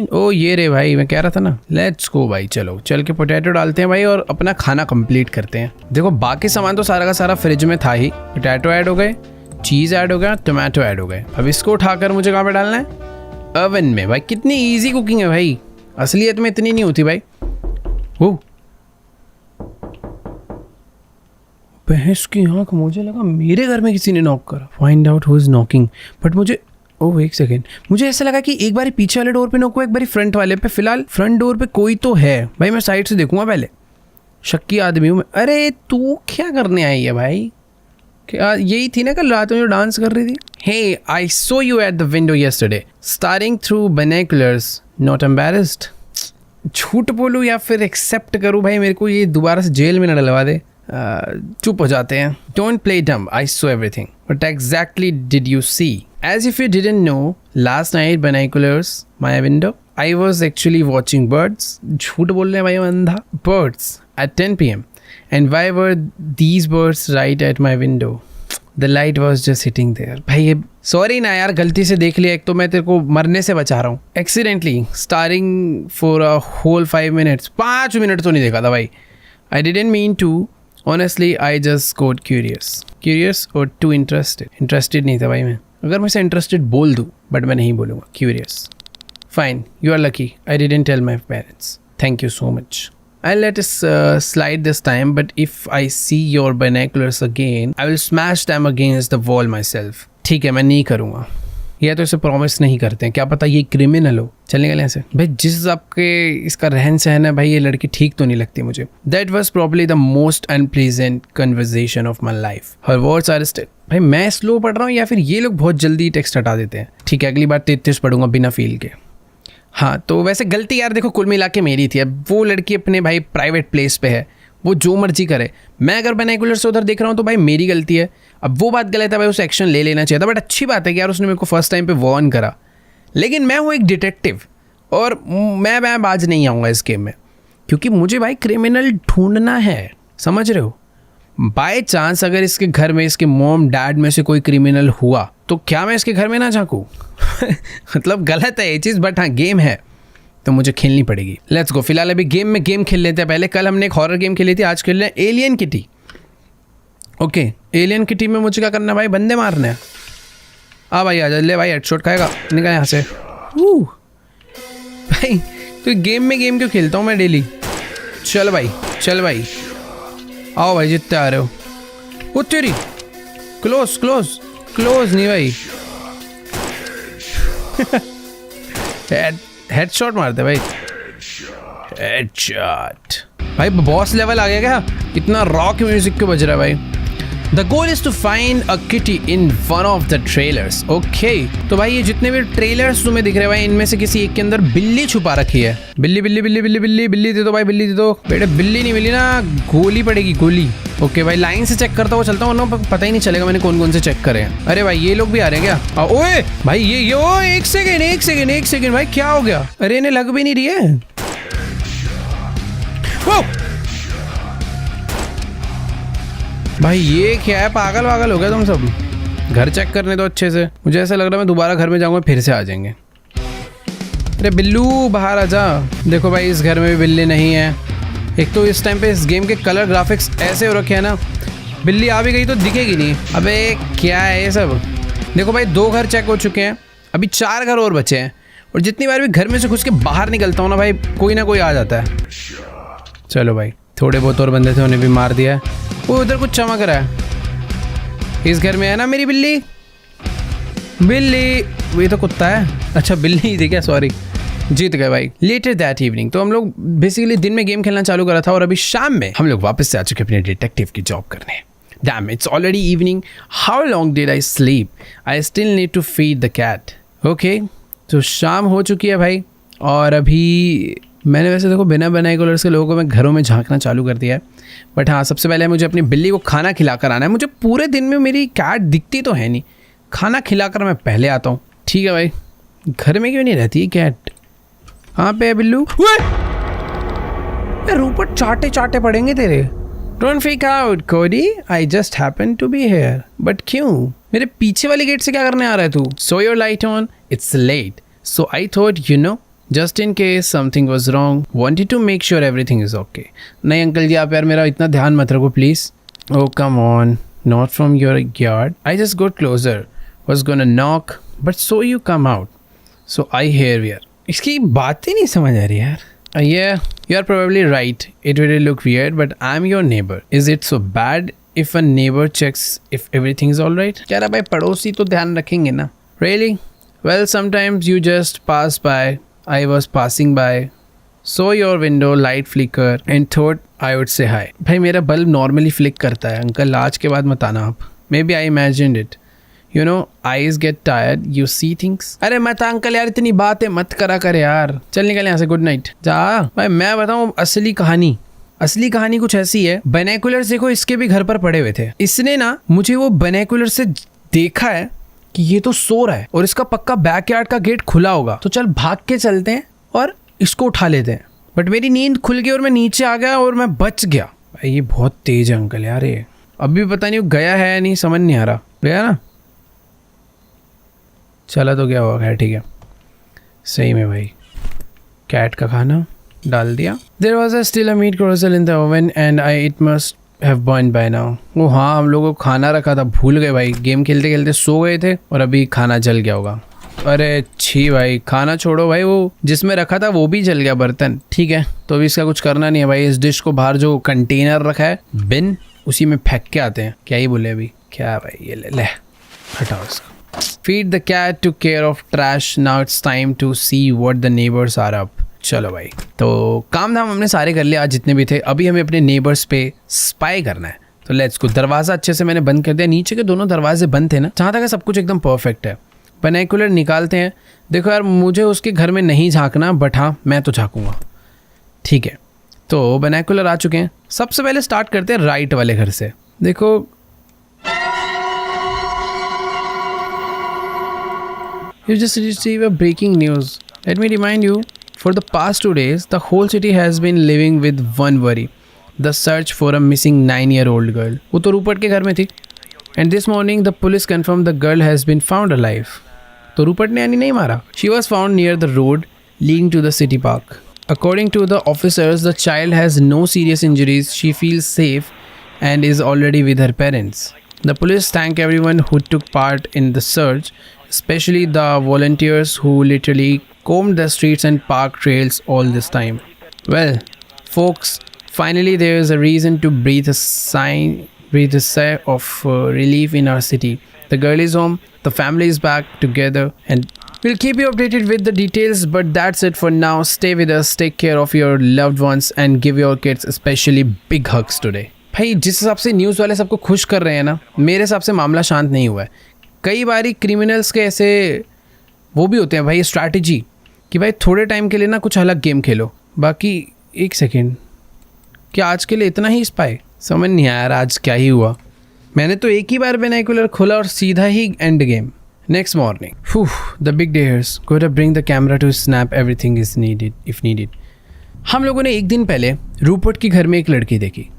ओ ये रे भाई, मैं कह रहा था ना। लेट्स गो भाई, चलो चल के पोटैटो डालते हैं भाई और अपना खाना कंप्लीट करते हैं। देखो बाकी सामान तो सारा का सारा फ्रिज में था ही। पोटैटो ऐड हो गए, चीज़ ऐड हो गया, टोमेटो ऐड हो गए। अब इसको उठाकर मुझे कहाँ पे डालना है? ओवन में। भाई कितनी ईजी कुकिंग है भाई, असलियत में इतनी नहीं होती भाई। वो भैंस की आँख, मुझे लगा मेरे घर में किसी ने नॉक करा। Find out who is knocking. But मुझे, ओह एक सेकेंड, मुझे ऐसा लगा कि एक बार पीछे वाले डोर पे नॉक हुआ, एक बार फ्रंट वाले पे। फिलहाल फ्रंट डोर पे कोई तो है भाई, मैं साइड से देखूंगा पहले। शक्की आदमी हूँ मैं। अरे तू क्या करने आई है भाई? क्या यही थी ना कल रात में जो डांस कर रही थी? Hey, I saw you at the window yesterday staring through binoculars, not embarrassed. झूठ बोलूँ या फिर एक्सेप्ट करूँ भाई? मेरे को ये दोबारा से जेल में न डलवा दे। चुप हो जाते हैं। Don't play dumb. I saw everything. What exactly did you see? As if you didn't know, last night binoculars my window, I was actually watching birds. झूठ बोल रहे हैं भाई अंधा। Birds at 10 p.m. And why were these birds right at my window? The light was just sitting there. भाई ये sorry ना यार, गलती से देख लिया। एक तो मैं तेरे को मरने से बचा रहा हूँ accidentally, staring for a whole 5 minutes। 5 minute तो नहीं देखा था भाई। I didn't mean to. Honestly, I just got curious or too interested नहीं था भाई मैं। अगर मैं से इंटरेस्टेड बोल दूँ, बट मैं नहीं बोलूँगा, curious। Fine, you are lucky. I didn't tell my parents. Thank you so much. I'll let it slide this time, but if I see your binoculars again, I will smash them against the wall myself. ठीक है, मैं नहीं करूँगा। ये तो इसे promise नहीं करते हैं, क्या पता ये क्रिमिनल हो। चलने के लिए ऐसे भाई, जिस आपके इसका रहन सहन है भाई, ये लड़की ठीक तो नहीं लगती मुझे। That was probably the most unpleasant conversation of my life. Her words are still. भाई मैं स्लो पढ़ रहा हूँ या फिर ये लोग बहुत जल्दी टेक्स्ट हटा देते हैं। ठीक है, अगली बार 33 पढ़ूंगा बिना फील के। हाँ, तो वैसे गलती यार देखो कुल मिला के मेरी थी। अब वो लड़की अपने भाई प्राइवेट प्लेस पे है, वो जो मर्जी करे। मैं अगर बाइनोकुलर से उधर देख रहा हूँ तो भाई मेरी गलती है। अब वो बात गलत है भाई, उसे एक्शन ले लेना चाहिए था। बट अच्छी बात है कि यार उसने मेरे को फर्स्ट टाइम पे वार्न करा। लेकिन मैं हूँ एक डिटेक्टिव और मैं बाज नहीं आऊँगा इस गेम में, क्योंकि मुझे भाई क्रिमिनल ढूंढना है, समझ रहे हो। बाय चांस अगर इसके घर में इसके मॉम डैड में से कोई क्रिमिनल हुआ तो क्या मैं इसके घर में ना झांकूं? मतलब गलत है ये चीज़, बट हाँ गेम है तो मुझे खेलनी पड़ेगी। Let's go. फिलहाल अभी गेम खेल लेते हैं। पहले कल हमने एक हॉरर गेम खेली थी, आज खेल रहे हैं alien kitty. Okay, alien kitty में मुझे क्या करना है भाई? बंदे मारने हैं। आ भाई आजा, ले भाई हेडशॉट खाएगा, निकल यहाँ से। भाई तो गेम क्यों खेलता हूँ मैं डेली? चल भाई आओ भाई, जितने आ रहे हो। वो तेरी क्लोज नहीं भाई। हेडशॉट मारते भाई, हेडशॉट। भाई बॉस लेवल आ गया क्या? इतना रॉक म्यूजिक क्यों बज रहा है भाई? The goal is to find a kitty in one of the trailers. Okay, तो भाई ये जितने भी ट्रेलर्स तुम्हें दिख रहे हैं भाई, इनमें से किसी एक के अंदर बिल्ली छुपा रखी है। बिल्ली दे दो भाई, बिल्ली दे दो बेटे। बिल्ली नहीं मिली ना, गोली पड़ेगी, गोली। ओके भाई, लाइन से चेक करता हुआ चलता हूँ, वरना पता ही नहीं चलेगा मैंने कौन से चेक करे हैं। अरे भाई ये लोग भी आ रहे हैं क्या? ओए भाई ये ओ एक सेकेंड भाई, क्या हो गया? अरे इन्हें लग भी नहीं रही है। भाई ये क्या है, पागल हो गया तुम सब। घर चेक करने दो अच्छे से। मुझे ऐसा लग रहा है मैं दोबारा घर में जाऊंगा फिर से आ जाएंगे। अरे बिल्लू बाहर आ जा। देखो भाई इस घर में भी बिल्ली नहीं है। एक तो इस टाइम पे इस गेम के कलर ग्राफिक्स ऐसे हो रखे हैं ना, बिल्ली आ भी गई तो दिखेगी नहीं। अबे क्या है ये सब? देखो भाई 2 घर चेक हो चुके हैं, अभी 4 घर और बचे हैं। और जितनी बार भी घर में से घुस के बाहर निकलता हूँ ना भाई, कोई ना कोई आ जाता है। चलो भाई, थोड़े बहुत और बंदे थे, उन्हें भी मार दिया है। वो उधर कुछ चमक रहा है। इस घर में है ना मेरी बिल्ली? ये तो कुत्ता है। अच्छा बिल्ली ही थी क्या? सॉरी, जीत गए भाई। लेटर दैट इवनिंग, तो हम लोग बेसिकली दिन में गेम खेलना चालू करा था और अभी शाम में हम लोग वापस से आ चुके अपने डिटेक्टिव की जॉब करने। Damn, it's already evening. How long did I sleep? I still need to feed the cat. Okay, तो शाम हो चुकी है भाई, और अभी मैंने वैसे देखो बिना बाइनोकुलर्स के लोगों को मैं घरों में झांकना चालू कर दिया है। बट हाँ, सबसे पहले मुझे अपनी बिल्ली को खाना खिलाकर आना है। मुझे पूरे दिन में मेरी कैट दिखती तो है नहीं, खाना खिलाकर मैं पहले आता हूँ। ठीक है भाई, घर में क्यों नहीं रहती है कैट? कहाँ पे है बिल्लू? ऊपर चाटे पड़ेंगे तेरे। Don't freak out Cody, I just happen to be here. But क्यों मेरे पीछे वाली गेट से क्या करने आ रहा है तू? So your light on, it's late, so I thought just in case something was wrong, wanted to make sure everything is okay. नहीं अंकल जी, आप यार मेरा इतना ध्यान मत रखो please. Oh come on, not from your yard. I just got closer, was gonna knock, but so you come out, so I hear here. इसकी बात ही नहीं समझ आ रही यार। Yeah, you are probably right. It will look weird, but I'm your neighbor. Is it so bad if a neighbor checks if everything is all right? क्या भाई, पड़ोसी तो ध्यान रखेंगे ना। Really? Well, sometimes you just pass by. I was passing by, saw your window light flicker and thought I would say hi. भाई मेरा bulb normally flick करता है अंकल, आज के बाद मत आना आप। Maybe I imagined it. You know, eyes get tired, you see things. अरे मत अंकल यार, इतनी बातें मत करा कर यार। चल निकल यहाँ से, गुड नाइट जा। भाई मैं बताऊँ असली कहानी कुछ ऐसी है। बाइनोकुलर्स देखो इसके भी घर पर पड़े हुए थे। इसने ना मुझे वो बाइनोकुलर से देखा है कि ये तो सो रहा है और इसका पक्का बैकयार्ड का गेट खुला होगा, तो चल भाग के चलते हैं और इसको उठा लेते हैं। बट मेरी नींद खुल गई और मैं नीचे आ गया और मैं बच गया। ये बहुत तेज है अंकल यार, ये अभी पता नहीं वो गया है या नहीं, समझ नहीं आ रहा। गया ना, चला तो गया होगा, ठीक है। सही में भाई, कैट का खाना डाल दिया। There was still a meat casserole in the oven and I it must have burn by now. वो हाँ, हम लोगों को खाना रखा था, भूल गए भाई, गेम खेलते खेलते सो गए थे और अभी खाना जल गया होगा। अरे छी भाई, खाना छोड़ो भाई, वो जिसमें रखा था वो भी जल गया बर्तन। ठीक है, तो अभी इसका कुछ करना नहीं है भाई। इस डिश को बाहर जो कंटेनर रखा है, बिन, उसी में फेंक के आते हैं। क्या ही बोले अभी, क्या भाई, ये ले हटाओ इसको। Feed the cat to care of trash. Now it's time to see what the neighbors are up. चलो भाई, तो काम धाम हमने सारे कर लिया आज जितने भी थे। अभी हमें अपने नेबर्स पे स्पाई करना है, तो लेट्स गो। दरवाज़ा अच्छे से मैंने बंद कर दिया, नीचे के दोनों दरवाजे बंद थे ना, जहाँ तक सब कुछ एकदम परफेक्ट है। बाइनोकुलर निकालते हैं। देखो यार, मुझे उसके घर में नहीं झांकना, बट हाँ मैं तो झांकूंगा, ठीक है। तो बाइनोकुलर आ चुके हैं। सबसे पहले स्टार्ट करते हैं राइट वाले घर से। देखो, you just received a breaking news. Let me remind you, for the past 2 days, the whole city has been living with one worry: the search for a missing 9-year-old girl. वो तो Rupert के घर में थी। And this morning, the police confirmed the girl has been found alive. तो Rupert ने यानी नहीं मारा। She was found near the road leading to the city park. According to the officers, the child has no serious injuries. She feels safe and is already with her parents. The police thank everyone who took part in the search, especially the volunteers who literally combed the streets and park trails all this time. Well, folks, finally there is a reason to breathe a sigh of relief in our city. The girl is home, the family is back together, and we'll keep you updated with the details, but that's it for now. Stay with us, take care of your loved ones, and give your kids especially big hugs today. भाई, जिस हिसाब से news वाले सबको खुश कर रहे हैं ना, मेरे हिसाब से मामला शांत नहीं हुआ है। कई बारी क्रिमिनल्स के ऐसे वो भी होते हैं भाई, स्ट्रैटेजी कि भाई थोड़े टाइम के लिए ना कुछ अलग गेम खेलो, बाकी एक सेकेंड, क्या आज के लिए इतना ही स्पाई? समझ नहीं आया यार आज क्या ही हुआ। मैंने तो एक ही बार बाइनोकुलर खोला और सीधा ही end game. Next morning, the big dares, go to bring the camera to snap everything is needed if needed. हम लोगों ने एक दिन पहले रूपर्ट के घर में एक लड़की देखी।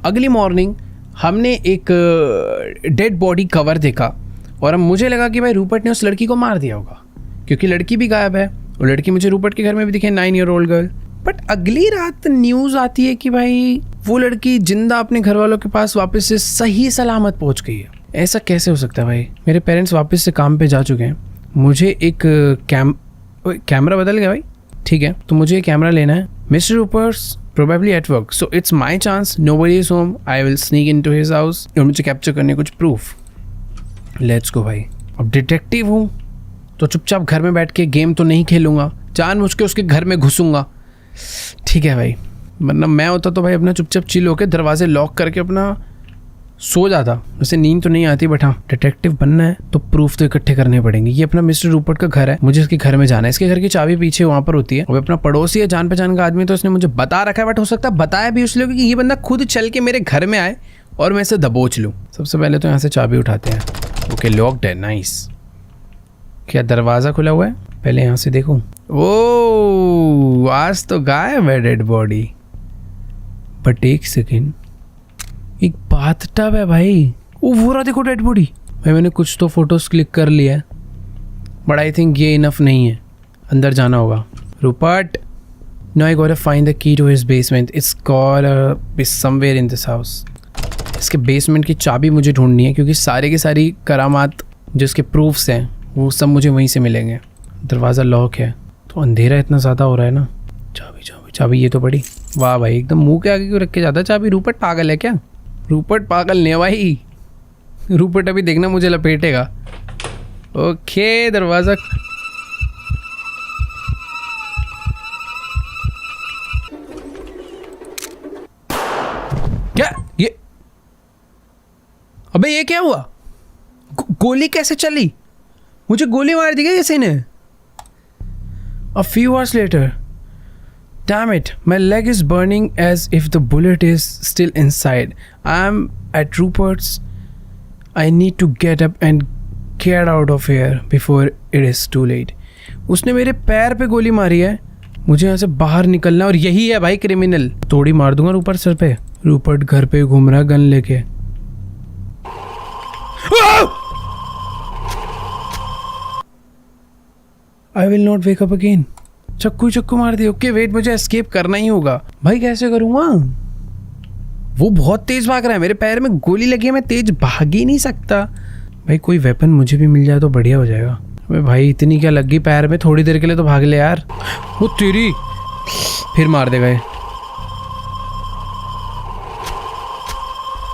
अगली मॉर्निंग हमने एक डेड बॉडी कवर देखा और अब मुझे लगा कि भाई रूपर्ट ने उस लड़की को मार दिया होगा, क्योंकि लड़की भी गायब है। वो लड़की मुझे रूपर्ट के घर में भी दिखे, 9-year-old गर्ल। बट अगली रात न्यूज़ आती है कि भाई वो लड़की जिंदा अपने घर वालों के पास वापस से सही सलामत पहुंच गई है। ऐसा कैसे हो सकता है भाई? मेरे पेरेंट्स वापस से काम पे जा चुके हैं, मुझे एक कैमरा बदल गया भाई, ठीक है, तो मुझे कैमरा लेना है। Mister Rupert's probably at work, so it's my chance. Nobody is home. I will sneak into his house और मुझे कैप्चर करने कुछ प्रूफ। लेट्स गो भाई। अब डिटेक्टिव हूँ तो चुपचाप घर में बैठ के गेम तो नहीं खेलूंगा, जानबूझ के उसके घर में घुसूंगा, ठीक है भाई। वरना मैं होता तो भाई अपना चुपचाप चिल होकर दरवाजे लॉक करके अपना सो जाता। वैसे नींद तो नहीं आती, बट हाँ डिटेक्टिव बनना है तो प्रूफ तो इकट्ठे करने पड़ेंगे। ये अपना मिस्टर रूपर्ट का घर है, मुझे इसके घर में जाना है। इसके घर की चाबी पीछे वहाँ पर होती है। वो अपना पड़ोसी है, जान पहचान का आदमी, तो उसने मुझे बता रखा है, बट हो सकता है बताया भी इसलिए कि ये बंदा खुद चल के मेरे घर में आए और मैं इसे दबोच लूँ। सबसे पहले तो यहाँ से चाबी उठाते हैं। ओके, लॉक्ड है, नाइस। क्या दरवाज़ा खुला हुआ है? पहले यहाँ से देखूँ। ओ, आज तो गायब है डेड बॉडी। बट एक सेकेंड, एक बाथटब है भाई। ओ वो रहा, देखो डेड बॉडी। भाई मैंने कुछ तो फोटोज क्लिक कर लिया है, बट आई थिंक ये इनफ नहीं है, अंदर जाना होगा। Rupert, no I got to find the key to his basement, it's got somewhere in this house. इसके बेसमेंट की चाबी मुझे ढूंढनी है, क्योंकि सारे की सारी करामात जो इसके प्रूफ्स हैं वो सब मुझे वहीं से मिलेंगे। दरवाज़ा लॉक है, तो अंधेरा इतना ज़्यादा हो रहा है ना। चाबी चाबी चाबी, ये तो पड़ी। वाह भाई, एकदम मुंह के आगे क्यों रख के जाता है चाबी? रूपर्ट पागल है क्या? रूपर्ट पागल नहीं भाई, रूपर्ट अभी देखना मुझे लपेटेगा। ओके, दरवाजा क्या ये? अबे ये क्या हुआ? गोली कैसे चली? मुझे गोली मार दी गई किसी ने। A few hours later, damn it, my leg is burning as if the bullet is still inside. I'm at Rupert's. I need to get up and get out of here before it is too late. उसने मेरे पैर पे गोली मारी है, मुझे यहाँ से बाहर निकलना, और यही है भाई क्रिमिनल। तोड़ी मार दूंगा रूपर्ट सर पे। रूपर्ट घर पे घूम रहा गन लेके। I will not wake up again. चक्कू मार दिया। ओके वेट, मुझे एस्केप करना ही होगा। भाई कैसे करूंगा? वो बहुत तेज भाग रहा है, मेरे पैर में गोली लगी है, मैं तेज भाग ही नहीं सकता। भाई कोई वेपन मुझे भी मिल जाए तो बढ़िया हो जाएगा। अबे भाई इतनी क्या लगी पैर में, थोड़ी देर के लिए तो भाग ले यार। वो तेरी फिर मार देगा ये।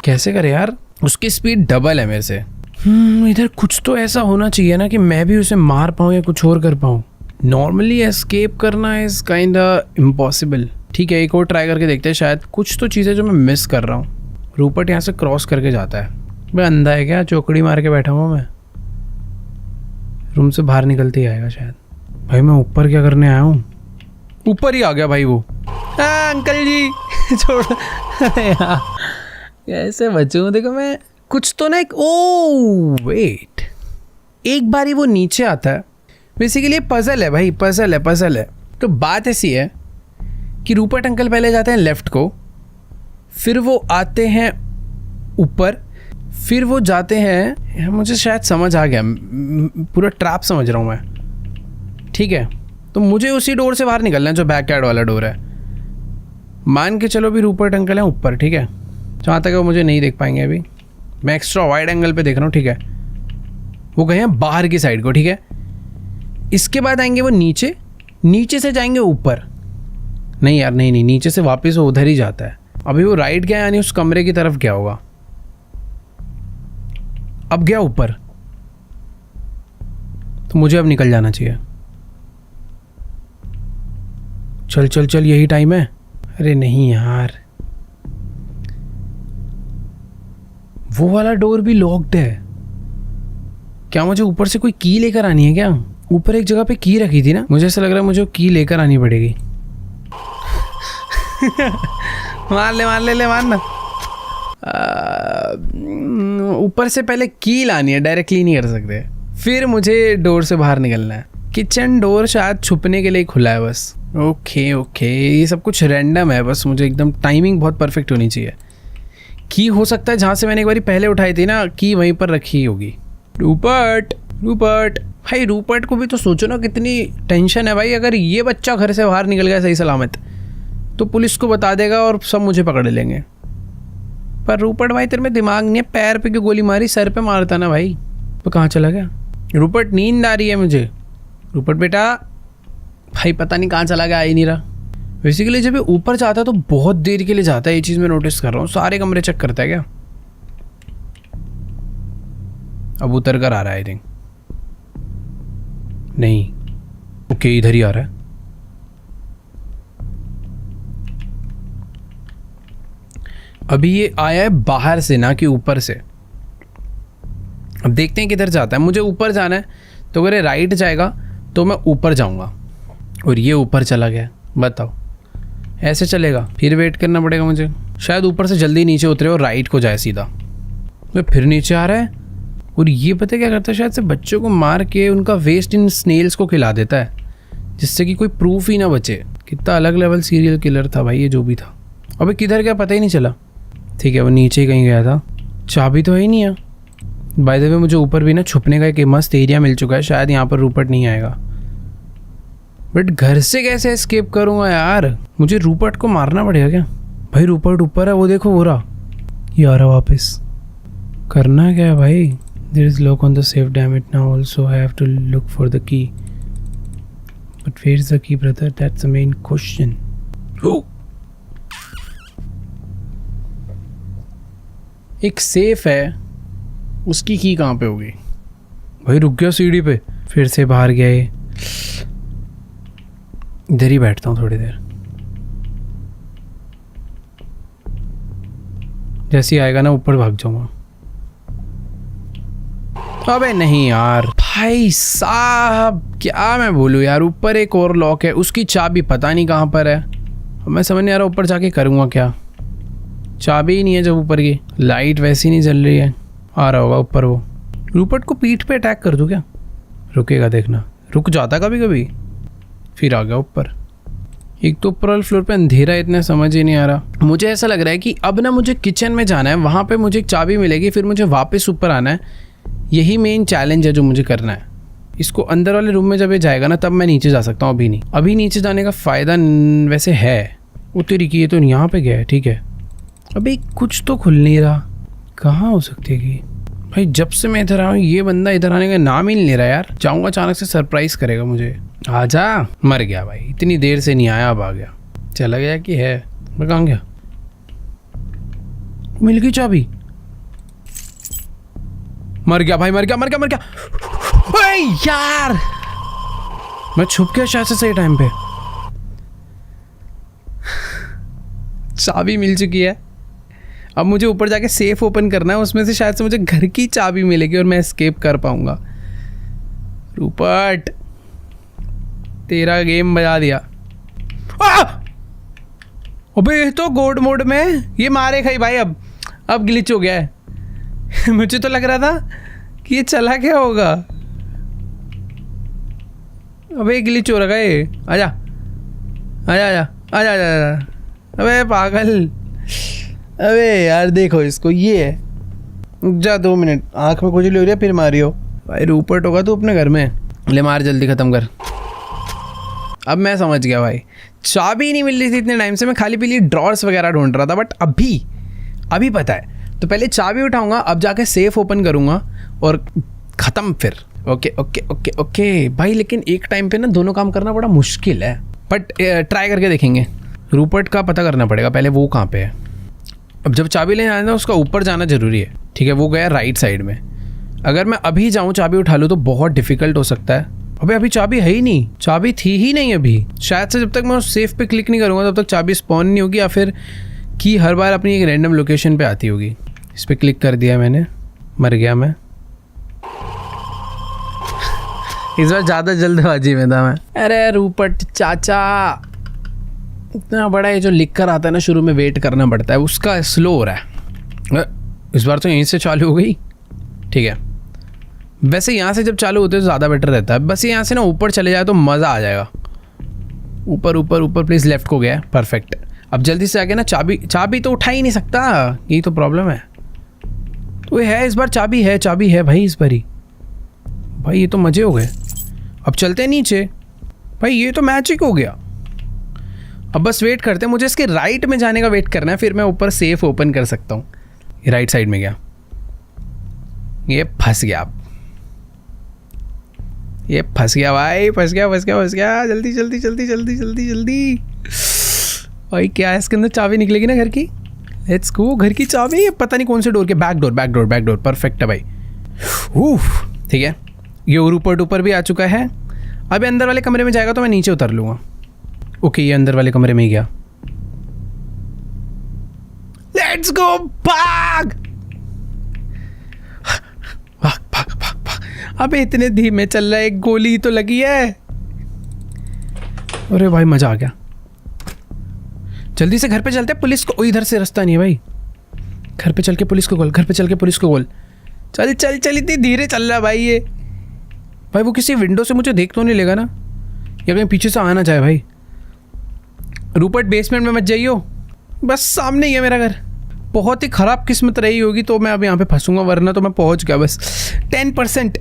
कैसे करे यार? उसकी स्पीड डबल है मेरे से। इधर कुछ तो ऐसा होना चाहिए ना कि मैं भी उसे मार पाऊँ या कुछ और कर पाऊँ। नॉर्मली एस्केप करना इज काइंड इम्पॉसिबल। ठीक है, एक और ट्राई करके देखते हैं, शायद कुछ तो चीज़ें जो मैं मिस कर रहा हूँ। रूपर्ट यहाँ से क्रॉस करके जाता है। मैं अंधा है क्या? चौकड़ी मार के बैठा हुआ मैं। रूम से बाहर निकलते ही आएगा शायद। भाई मैं ऊपर क्या करने आया हूँ? ऊपर ही आ गया भाई वो। अंकल जी छोड़ यार, कैसे बचूं? देखो मैं कुछ तो ना ओ वेट, एक बारी वो नीचे आता है। बेसिकली पजल है भाई, पजल है। तो बात ऐसी है कि रूपर्ट अंकल पहले जाते हैं लेफ्ट को, फिर वो आते हैं ऊपर, फिर वो जाते हैं, मुझे शायद समझ आ गया, पूरा ट्रैप समझ रहा हूँ मैं। ठीक है, तो मुझे उसी डोर से बाहर निकलना है जो बैक यार्ड वाला डोर है। मान के चलो भी रूपर्ट अंकल हैं ऊपर, ठीक है, जहाँ तक वो मुझे नहीं देख पाएंगे अभी। मैं एक्स्ट्रा वाइड एंगल पे देख रहा हूँ, ठीक है। वो गए हैं बाहर की साइड को, ठीक है। इसके बाद आएंगे वो नीचे, नीचे से जाएंगे ऊपर। नहीं यार, नहीं, नीचे से वापस वो उधर ही जाता है। अभी वो राइट गया, यानी उस कमरे की तरफ क्या होगा। अब गया ऊपर, तो मुझे अब निकल जाना चाहिए। चल चल चल, यही टाइम है। अरे नहीं यार, वो वाला डोर भी लॉक्ड है। क्या मुझे ऊपर से कोई की लेकर आनी है क्या? ऊपर एक जगह पे की रखी थी ना, मुझे ऐसा लग रहा है मुझे की लेकर आनी पड़ेगी। मार ले मारना। ऊपर से पहले की लानी है, डायरेक्टली नहीं कर सकते। फिर मुझे डोर से बाहर निकलना है। किचन डोर शायद छुपने के लिए खुला है बस। ओके, ये सब कुछ रैंडम है बस, मुझे एकदम टाइमिंग बहुत परफेक्ट होनी चाहिए। की हो सकता है जहाँ से मैंने एक बार पहले उठाई थी ना, की वहीं पर रखी होगी। रूपर्ट भाई, रूपर्ट को भी तो सोचो ना, कितनी टेंशन है भाई। अगर ये बच्चा घर से बाहर निकल गया सही सलामत, तो पुलिस को बता देगा और सब मुझे पकड़ लेंगे। पर रूपर्ट भाई, तेरे में दिमाग नहीं है? पैर पे क्यों गोली मारी? सर पे मारता ना भाई। तो कहाँ चला गया रूपर्ट? नींद आ रही है मुझे। रूपर्ट बेटा, भाई पता नहीं कहाँ चला गया, आ ही नहीं रहा। बेसिकली जब ये ऊपर जाता है तो बहुत देर के लिए जाता है, ये चीज़ मैं नोटिस कर रहा हूँ। सारे कमरे चेक करता है क्या? अब उतर कर आ रहा है आई थिंक। नहीं, ओके, इधर ही आ रहा है। अभी ये आया है बाहर से ना कि ऊपर से। अब देखते हैं किधर जाता है। मुझे ऊपर जाना है, तो अगर ये राइट जाएगा तो मैं ऊपर जाऊंगा, और ये ऊपर चला गया। बताओ ऐसे चलेगा? फिर वेट करना पड़ेगा मुझे। शायद ऊपर से जल्दी नीचे उतरे और राइट को जाए सीधा। मैं फिर नीचे आ रहा है, और ये पता क्या करता है? शायद से बच्चों को मार के उनका वेस्ट इन स्नेल्स को खिला देता है, जिससे कि कोई प्रूफ ही ना बचे। कितना अलग लेवल सीरियल किलर था भाई ये जो भी था। अबे किधर गया पता ही नहीं चला। ठीक है, वो नीचे ही कहीं गया था। चाबी तो है ही नहीं है। बाय द वे, मुझे ऊपर भी ना छुपने का एक मस्त एरिया मिल चुका है। शायद यहाँ पर रूपर्ट नहीं आएगा, बट घर से कैसे एस्केप करूँगा यार? मुझे रूपर्ट को मारना पड़ेगा क्या? भाई रूपर्ट ऊपर है, वो देखो, वो रहा, ये आ रहा वापस। करना क्या है भाई? There is lock on the safe, damn it, now also I have to look for the key. But where is the key brother? That's the main question. एक सेफ है, उसकी की कहाँ पे होगी? भाई रुक गया सीढ़ी पे, फिर से बाहर गया ये। इधर ही बैठता हूँ थोड़ी देर। जैसे ही आएगा ना, ऊपर भाग जाऊंगा। अबे नहीं यार, भाई साहब क्या मैं बोलूँ यार। ऊपर एक और लॉक है, उसकी चाबी पता नहीं कहाँ पर है। मैं समझ नहीं आ रहा ऊपर जाके करूँगा क्या। चाबी ही नहीं है जब ऊपर की। लाइट वैसी नहीं जल रही है। आ रहा होगा ऊपर वो। रूपर्ट को पीठ पे अटैक कर दूँ क्या? रुकेगा देखना। रुक जाता कभी कभी, फिर आ गया ऊपर। एक तो ऊपर वाले फ्लोर पे अंधेरा इतना समझ ही नहीं आ रहा। मुझे ऐसा लग रहा है कि अब ना मुझे किचन में जाना है, वहाँ पे मुझे एक चाबी मिलेगी, फिर मुझे वापस ऊपर आना है। यही मेन चैलेंज है जो मुझे करना है। इसको अंदर वाले रूम में जब ये जाएगा ना तब मैं नीचे जा सकता हूँ, अभी नहीं। अभी नीचे जाने का फ़ायदा वैसे है। वो तेरी की ये तो यहाँ पे गया है, ठीक है। अभी कुछ तो खुल नहीं रहा, कहाँ हो सकती है कि भाई जब से मैं इधर आया हूँ ये बंदा इधर आने का नाम ही नहीं ले रहा यार। जाऊँगा अचानक से सरप्राइज़ करेगा मुझे। आजा। मर गया भाई, इतनी देर से नहीं आया, अब आ गया। चला गया कि है, मैं कहाँ गया? मिल गई चाबी। मर गया भाई, मर गया मर गया मर गया। भाई यार मैं छुप गया शायद से सही टाइम पे। चाबी मिल चुकी है। अब मुझे ऊपर जाके सेफ ओपन करना है, उसमें से शायद से मुझे घर की चाबी मिलेगी और मैं एस्केप कर पाऊंगा। रूपर्ट तेरा गेम बजा दिया। अबे तो गोड मोड में ये मारे खाई भाई। अब ग्लिच हो गया है। मुझे तो लग रहा था कि ये चला क्या होगा। अबे ग्लिच हो रहा है ये। आजा आजा आजा आजा आजा। अबे पागल। अबे यार देखो इसको, ये है। जा 2 मिनट, आँख में खुजली हो रही है फिर मारियो। भाई रूपर्ट होगा तू अपने घर में, ले मार जल्दी ख़त्म कर। अब मैं समझ गया भाई, चाबी नहीं मिल रही थी इतने टाइम से। मैं खाली पीली ड्रॉर्स वगैरह ढूंढ रहा था, बट अभी पता है। तो पहले चाबी उठाऊंगा, अब जाके सेफ ओपन करूंगा और ख़त्म फिर। ओके ओके ओके ओके भाई। लेकिन एक टाइम पे ना दोनों काम करना बड़ा मुश्किल है, बट ट्राई करके देखेंगे। रूपर्ट का पता करना पड़ेगा पहले, वो कहाँ पे है। अब जब चाबी लेने आना उसका ऊपर जाना ज़रूरी है, ठीक है। वो गया राइट साइड में। अगर मैं अभी जाऊँ चाबी उठा लूँ तो बहुत डिफिकल्ट हो सकता है। अबे अभी चाबी है ही नहीं, चाबी थी ही नहीं अभी। शायद से जब तक मैं उस सेफ पे क्लिक नहीं करूँगा तब तक चाबी स्पॉन नहीं होगी, या फिर की हर बार अपनी एक रैंडम लोकेशन पे आती होगी। इस पर क्लिक कर दिया मैंने, मर गया मैं। इस बार ज़्यादा जल्दबाजी में था मैं। अरे रूपर्ट चाचा, इतना बड़ा ये जो लिख कर आता है ना शुरू में वेट करना पड़ता है, उसका स्लो हो रहा है। इस बार तो यहीं से चालू हो गई, ठीक है। वैसे यहाँ से जब चालू होते तो ज़्यादा बेटर रहता है। बस यहाँ से ना ऊपर चले जाए तो मज़ा आ जाएगा। ऊपर ऊपर ऊपर प्लीज़, लेफ्ट को गया, परफेक्ट। अब जल्दी से आके ना चाबी तो उठा ही नहीं सकता, यही तो प्रॉब्लम है। तो ये है, इस बार चाबी है भाई इस बार ही। भाई ये तो मज़े हो गए। अब चलते हैं नीचे। भाई ये तो मैजिक हो गया। अब बस वेट करते हैं, मुझे इसके राइट में जाने का वेट करना है, फिर मैं ऊपर सेफ ओपन कर सकता हूँ। ये राइट साइड में गया, ये फंस गया। ये फंस गया भाई, फंस गया। जल्दी जल्दी जल्दी जल्दी जल्दी जल्दी। भाई क्या है इसके अंदर? चाबी निकलेगी ना घर की? Let's go. घर की चाबी, पता नहीं कौन से डोर के, बैक डोर। परफेक्ट है भाई। ठीक है, ये ऊपर भी आ चुका है। अब अंदर वाले कमरे में जाएगा तो मैं नीचे उतर लूँगा। ओके, ये अंदर वाले कमरे में ही गया। लेट्स गो, भाग। अबे इतने धीमे चल रहा है, एक गोली तो लगी है। अरे भाई मजा आ गया। जल्दी से घर पे चलते हैं, पुलिस को। इधर से रास्ता नहीं है भाई। घर पे चल के पुलिस को कॉल। चल इतनी धीरे चल रहा है भाई ये। भाई वो किसी विंडो से मुझे देख तो नहीं लेगा ना, या कहीं पीछे से आना चाहे। भाई रूपर्ट बेसमेंट में मत जाइयो, बस सामने ही है मेरा घर। बहुत ही ख़राब किस्मत रही होगी तो मैं अब यहाँ पे फंसूंगा, वरना तो मैं पहुँच गया। बस 10%,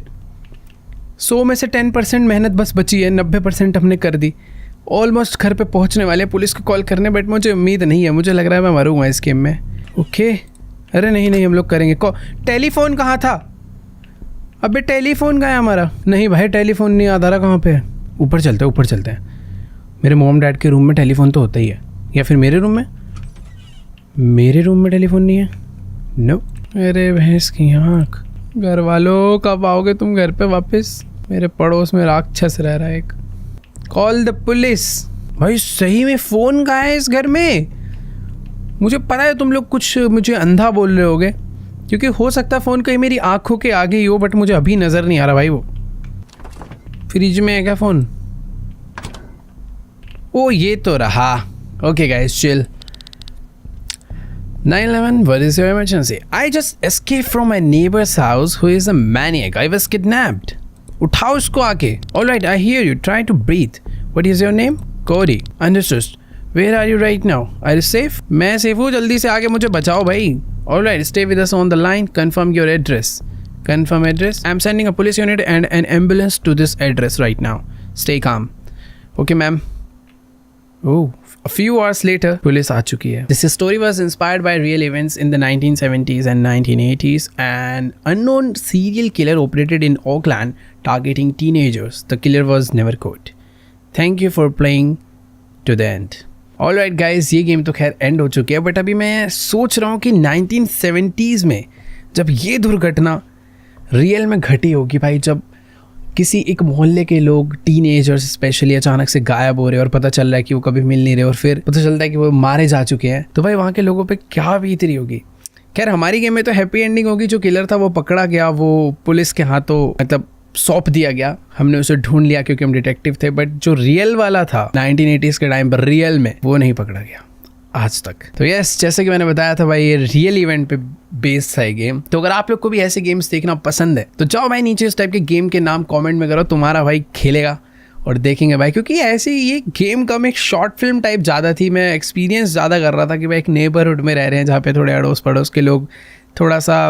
100 में से 10% मेहनत बस बची है, 90% हमने कर दी। ऑलमोस्ट घर पे पहुँचने वाले, पुलिस को कॉल करने, बट मुझे उम्मीद नहीं है। मुझे लग रहा है मैं मरूंगा इस गेम में। ओके, अरे नहीं हम लोग करेंगे। टेलीफोन कहाँ था? अबे टेलीफोन कहाँ है हमारा? नहीं भाई टेलीफोन नहीं, आधारा कहाँ पे है? ऊपर चलते हैं। मेरे मॉम डैड के रूम में टेलीफोन तो होता ही है, या फिर मेरे रूम में टेलीफोन नहीं है। नो। अरे भैंस की आँख। घर वालों कब आओगे तुम घर पे वापस? मेरे पड़ोस में राक्षस रह रहा है एक। Call the police. भाई सही में फ़ोन कहाँ है इस घर में? मुझे पता है तुम लोग कुछ मुझे अंधा बोल रहे होगे, क्योंकि हो सकता है फ़ोन कहीं मेरी आँखों के आगे ही हो, बट मुझे अभी नज़र नहीं आ रहा भाई। वो फ्रिज में है क्या फ़ोन? ओ ये तो रहा। Okay guys, chill. 911, what is your emergency? I just escaped from my neighbor's house who is a maniac. I was kidnapped. उठाओ इसको आके। All right, I hear you. Try to breathe. What is your name? Cory, understood. Where are you right now? Are you safe? मैं safe हूँ, जल्दी से आके मुझे बचाओ भाई। Alright, stay with us on the line, confirm your address. Confirm address. I'm sending a police unit and an ambulance to this address right now. Stay calm. Okay, ma'am. Oh, a few hours later, police आ चुकी है. This story was inspired by real events in the 1970s and 1980s. An unknown serial killer operated in Auckland, targeting teenagers. The killer was never caught. Thank you for playing to the end. Alright guys, ये game तो खैर and हो चुकी है, but अभी मैं सोच रहा हूँ कि 1970s में जब ये दुर्घटना रियल में घटी होगी भाई, जब किसी एक मोहल्ले के लोग, टीनेजर्स स्पेशली, अचानक से गायब हो रहे हैं और पता चल रहा है कि वो कभी मिल नहीं रहे और फिर पता चलता है कि वो मारे जा चुके हैं, तो भाई वहाँ के लोगों पे क्या बीत रही होगी। खैर हमारी गेम में तो हैप्पी एंडिंग होगी, जो किलर था वो पकड़ा गया, वो पुलिस के हाथों मतलब सौंप दिया गया, हमने उसे ढूंढ लिया क्योंकि हम डिटेक्टिव थे। बट जो रियल वाला था 1980s के टाइम पर रियल में, वो नहीं पकड़ा गया आज तक। तो यस, जैसे कि मैंने बताया था भाई, ये रियल इवेंट पे बेस्ड है गेम। तो अगर आप लोग को भी ऐसे गेम्स देखना पसंद है तो जाओ भाई नीचे इस टाइप के गेम के नाम कमेंट में करो, तुम्हारा भाई खेलेगा और देखेंगे भाई। क्योंकि ऐसे ये गेम कम एक शॉर्ट फिल्म टाइप ज़्यादा थी, मैं एक्सपीरियंस ज़्यादा कर रहा था कि भाई एक नेबरहुड में रह रहे हैं जहाँ पे थोड़े अड़ोस पड़ोस के लोग थोड़ा सा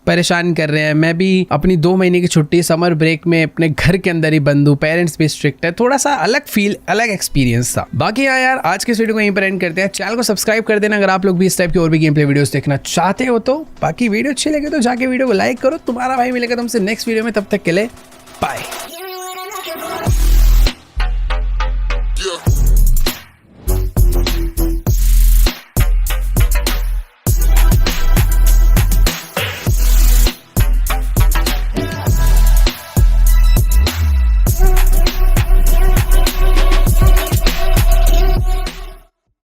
परेशान कर रहे हैं। मैं भी अपनी 2 महीने की छुट्टी समर ब्रेक में अपने घर के अंदर ही बंद हूँ, पेरेंट्स भी स्ट्रिक्ट है, थोड़ा सा अलग फील, अलग एक्सपीरियंस था। बाकी यार आज के इस वीडियो को यहीं पर एंड करते हैं। चैनल को सब्सक्राइब कर देना अगर आप लोग भी इस टाइप की और भी गेम प्ले वीडियोस देखना चाहते हो तो। बाकी वीडियो अच्छी लगे तो जाके वीडियो को लाइक करो। तुम्हारा भाई मिलेगा तुमसे नेक्स्ट वीडियो में, तब तक के लिए बाय।